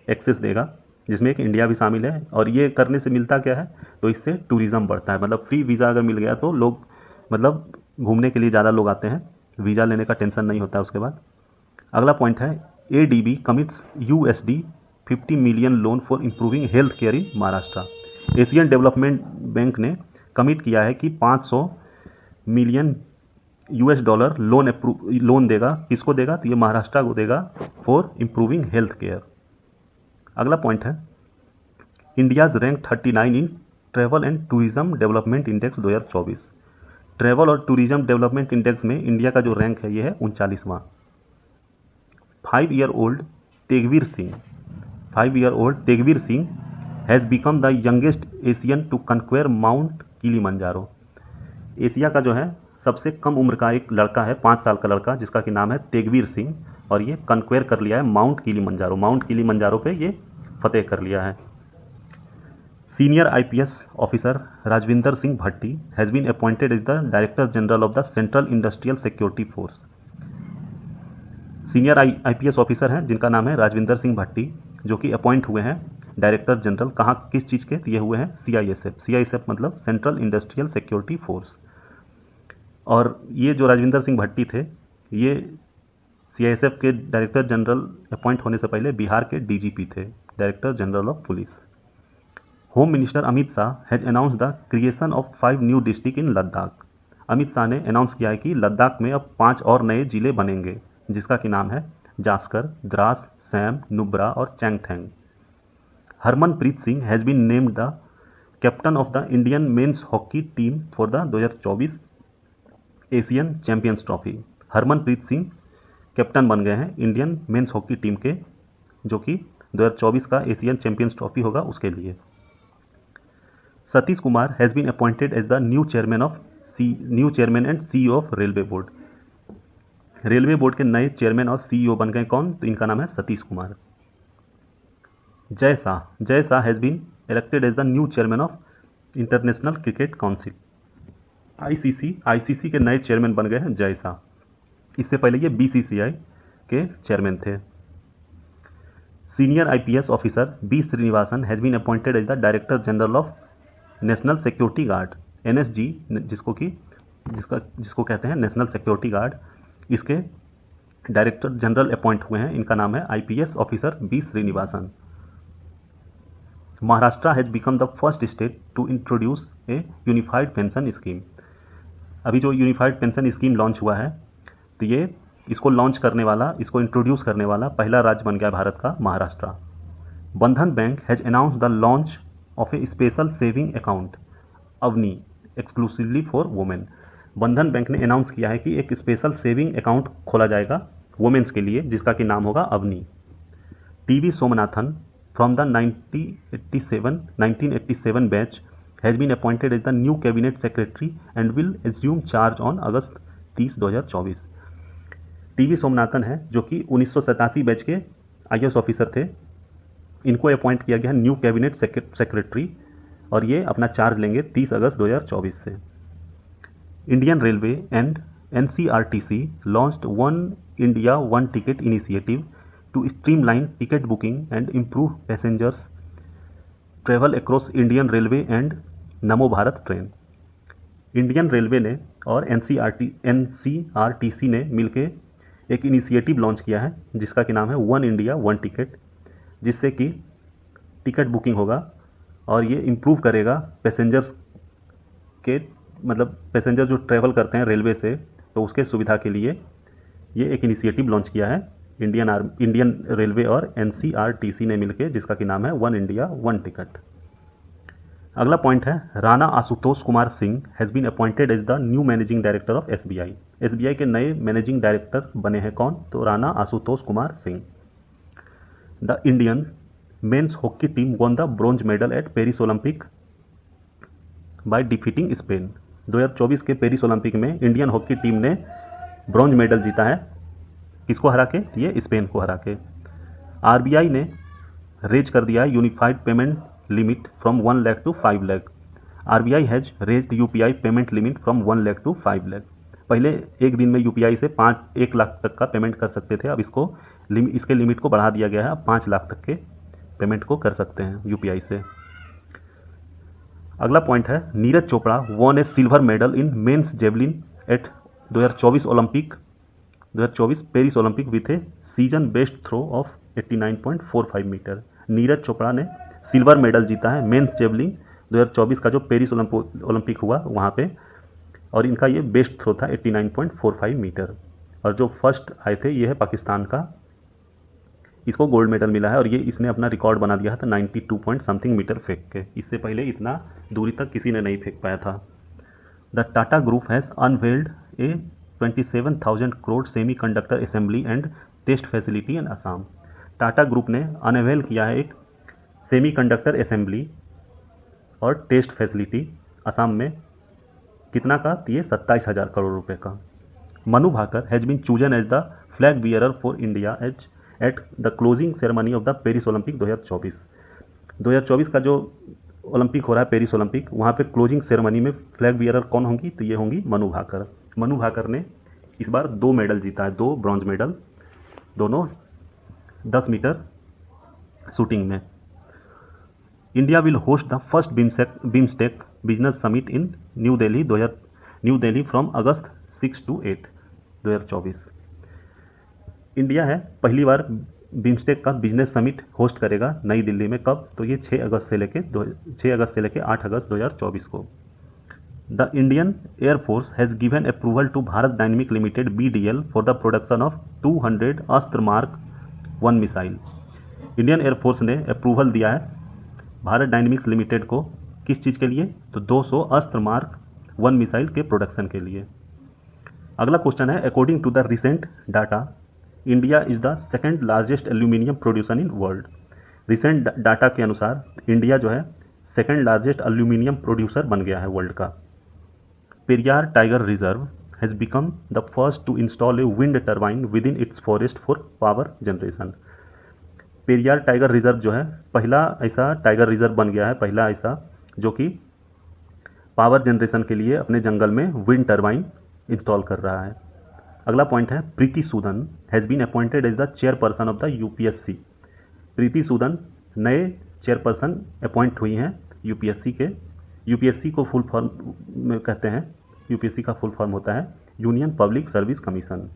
एक्सेस देगा, जिसमें एक इंडिया भी शामिल है। और ये करने से मिलता क्या है, तो इससे टूरिज़्म बढ़ता है। मतलब फ्री वीज़ा अगर मिल गया तो लोग मतलब घूमने के लिए ज़्यादा लोग आते हैं, वीज़ा लेने का टेंशन नहीं होता है उसके बाद। अगला पॉइंट है, ADB commits USD 50 million loan for improving health care in Maharashtra. Asian development bank ने कमिट किया है कि 500 मिलियन $US लोन देगा। किसको देगा, तो ये महाराष्ट्र को देगा फॉर इम्प्रूविंग हेल्थ केयर। अगला पॉइंट है, India's rank 39 in travel and tourism development index 2024। Travel और टूरिज़्म डेवलपमेंट इंडेक्स में इंडिया का जो रैंक है ये है 39वां। 5 year old Tegbir Singh has become the youngest Asian to conquer mount Kilimanjaro. Asia का जो है सबसे कम उम्र का एक लड़का है, 5 साल का लड़का, जिसका कि नाम है तेगवीर सिंह, और ये कन्क्वेयर कर लिया है माउंट किलिमंजारो पे ये फतेह कर लिया है। Senior IPS officer Rajwinder Singh Bhatti has been appointed as the director general of the central industrial security force. Senior IPS officer हैं जिनका नाम है राजविंदर सिंह भट्टी, जो कि अपॉइंट हुए हैं डायरेक्टर जनरल, कहाँ किस चीज़ के, तो ये हुए हैं CISF मतलब सेंट्रल इंडस्ट्रियल सिक्योरिटी फोर्स। और ये जो राजविंदर सिंह भट्टी थे, ये CISF के डायरेक्टर जनरल अपॉइंट होने से पहले बिहार के DGP थे, director general of police. Home minister Amit Shah has announce the creation of 5 new district in Ladakh. Amit Shah ने अनाउंस किया है कि लद्दाख में अब 5 और नए ज़िले बनेंगे, जिसका कि नाम है जास्कर, द्रास, सैम, नुब्रा और Changthang. Harmanpreet Singh has been named the captain of the Indian men's hockey team for the 2024 Asian champions trophy. Harmanpreet Singh captain बन गए हैं इंडियन मेंस हॉकी टीम के, जो कि 2024 का एशियन चैंपियंस ट्रॉफी होगा उसके लिए। Satish Kumar has been appointed as the new chairman and CEO of railway board. Railway board के नए चेयरमैन और CEO बन गए कौन, तो इनका नाम है Satish Kumar. Jay Shah has been elected as the new chairman of International Cricket Council. ICC के नए चेयरमैन बन गए हैं जय शाह। इससे पहले ये BCCI के चेयरमैन थे। Senior IPS officer B Srinivasan has been appointed as the director general of national security guard, NSG, जिसको कहते हैं नेशनल सिक्योरिटी गार्ड। इसके डायरेक्टर जनरल अपॉइंट हुए हैं, इनका नाम है IPS officer B Srinivasan. Maharashtra has become the first state to introduce a unified pension scheme. अभी जो यूनिफाइड पेंशन स्कीम लॉन्च हुआ है, तो ये इसको इंट्रोड्यूस करने वाला पहला राज्य बन गया भारत का Maharashtra. Bandhan bank has announce the launch of a special saving account Avni exclusively for women. Bandhan bank ने अनाउंस किया है कि एक स्पेशल सेविंग अकाउंट खोला जाएगा वुमेन्स के लिए, जिसका कि नाम होगा Avni. TV Somanathan from the 1987 batch has been appointed as the new cabinet secretary and will assume charge on August 30, 2024। TV Somanathan है जो कि 1987 बैच के IAS ऑफिसर थे। इनको अपॉइंट किया गया न्यू कैबिनेट सेक्रेटरी, और ये अपना चार्ज लेंगे 30 अगस्त 2024 से। Indian railway and NCRTC launched one India one ticket initiative to streamline ticket booking and improve passengers travel across Indian railway and Namo Bharat train. Indian railway ने और NCRTC ने मिलकर एक इनिशिएटिव लॉन्च किया है, जिसका कि नाम है वन इंडिया वन टिकट, जिससे कि टिकट बुकिंग होगा और ये इम्प्रूव करेगा पैसेंजर्स के, मतलब पैसेंजर जो ट्रैवल करते हैं रेलवे से, तो उसके सुविधा के लिए ये एक इनिशिएटिव लॉन्च किया है इंडियन रेलवे और NCRTC ने मिलकर, जिसका कि नाम है वन इंडिया वन टिकट। अगला पॉइंट है, Rana Ashutosh Kumar Singh has been appointed as the new managing director of SBI। SBI के नए मैनेजिंग डायरेक्टर बने हैं कौन? तो Rana Ashutosh Kumar Singh. The Indian men's hockey team won the bronze medal at Paris Olympic by defeating Spain. 2024 के Paris Olympic में Indian hockey team ने bronze medal जीता है, किसको हरा के? ये स्पेन को हरा के। RBI ने रेज कर दिया है unified payment limit from 1 lakh to 5 lakh. RBI has raised UPI payment limit from 1 lakh to 5 lakh. पहले एक दिन में UPI से 1 लाख तक का पेमेंट कर सकते थे, अब इसके लिमिट को बढ़ा दिया गया है, अब 5 लाख तक के पेमेंट को कर सकते हैं UPI से। अगला पॉइंट है, Neeraj Chopra won a silver medal in men's javelin at 2024 Paris Olympic with a season best throw of 89.45 metre. Neeraj Chopra ने सिल्वर मेडल जीता है मेंस जेवलिन 2024 का जो पेरिस ओलंपिक हुआ वहाँ पे, और इनका ये बेस्ट थ्रो था 89.45 मीटर। और जो फर्स्ट आए थे ये है पाकिस्तान का, इसको गोल्ड मेडल मिला है, और ये इसने अपना रिकॉर्ड बना दिया था 92 पॉइंट समथिंग मीटर फेंक के। इससे पहले इतना दूरी तक किसी ने नहीं फेंक पाया था। The Tata group has unveiled a 27,000 crore semiconductor assembly and test facility in Assam. Tata group ने अनवेल किया है एक सेमी कंडक्टर असेंबली और टेस्ट फैसिलिटी असम में, कितना का? ये 27,000 करोड़ रुपए का। Manu Bhaker has been chosen as the flag bearer for India at the closing ceremony of the Paris Olympic 2024 का जो ओलंपिक हो रहा है पेरिस ओलंपिक, वहाँ पे क्लोजिंग सेरेमनी में फ्लैग बियरर कौन होंगी? तो ये होंगी मनु भाकर। मनु भाकर ने इस बार 2 मेडल जीता है, 2 ब्रॉन्ज मेडल, दोनों 10 मीटर शूटिंग में। India will host the first BIMSTEC business summit in new Delhi from August 6 to 8, 2024। India है पहली बार बिम्स्टेक का बिजनेस समिट होस्ट करेगा नई दिल्ली में, कब? तो ये 6 अगस्त से लेके 8 अगस्त 2024 को। The Indian air force has given approval to Bharat dynamic limited BDL for the production of 200 Astra mark 1 missile. Indian air force ने अप्रूवल दिया है भारत डायनेमिक्स लिमिटेड को, किस चीज़ के लिए? तो 200 अस्त्र मार्क 1 मिसाइल के प्रोडक्शन के लिए। अगला क्वेश्चन है, according to the recent data India is the second largest aluminium producer in world. Recent data के अनुसार इंडिया जो है सेकंड लार्जेस्ट एल्यूमिनियम प्रोड्यूसर बन गया है वर्ल्ड का। Periyar tiger reserve has become the first to install a wind turbine within its forest for power generation. Periyar tiger reserve जो है पहला ऐसा टाइगर रिजर्व बन गया है, पहला ऐसा जो कि पावर जनरेशन के लिए अपने जंगल में विंड टर्बाइन इंस्टॉल कर रहा है। अगला पॉइंट है, Preeti Sudan has been appointed as the chairperson of the UPSC। Preeti Sudan नए चेयरपर्सन अपॉइंट हुई हैं UPSC के। UPSC को फुल फॉर्म में कहते हैं, UPSC का फुल फॉर्म होता है यूनियन पब्लिक सर्विस कमीशन।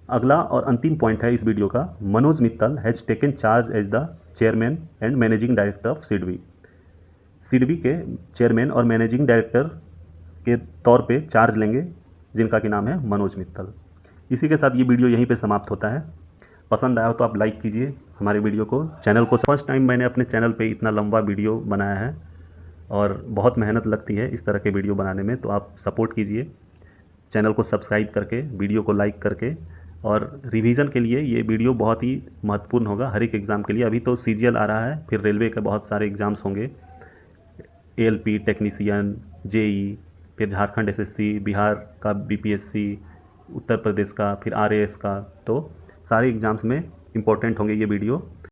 अगला और अंतिम पॉइंट है इस वीडियो का, Manoj Mittal has taken charge as the chairman and managing director of SIDBI के चेयरमैन और मैनेजिंग डायरेक्टर के तौर पे चार्ज लेंगे, जिनका कि नाम है मनोज मित्तल। इसी के साथ ये वीडियो यहीं पे समाप्त होता है। पसंद आया हो तो आप लाइक कीजिए हमारे वीडियो को, चैनल को। फर्स्ट टाइम मैंने अपने चैनल पे इतना लंबा वीडियो बनाया है और बहुत मेहनत लगती है इस तरह के वीडियो बनाने में, तो आप सपोर्ट कीजिए चैनल को सब्सक्राइब करके, वीडियो को लाइक करके। और रिवीजन के लिए ये वीडियो बहुत ही महत्वपूर्ण होगा हर एक एग्ज़ाम के लिए। अभी तो CGL आ रहा है, फिर रेलवे के बहुत सारे एग्ज़ाम्स होंगे, ALP टेक्नीशियन, JEE, फिर झारखंड SSC, बिहार का BPSC, उत्तर प्रदेश का, फिर RAS का, तो सारे एग्ज़ाम्स में इम्पोर्टेंट होंगे ये वीडियो।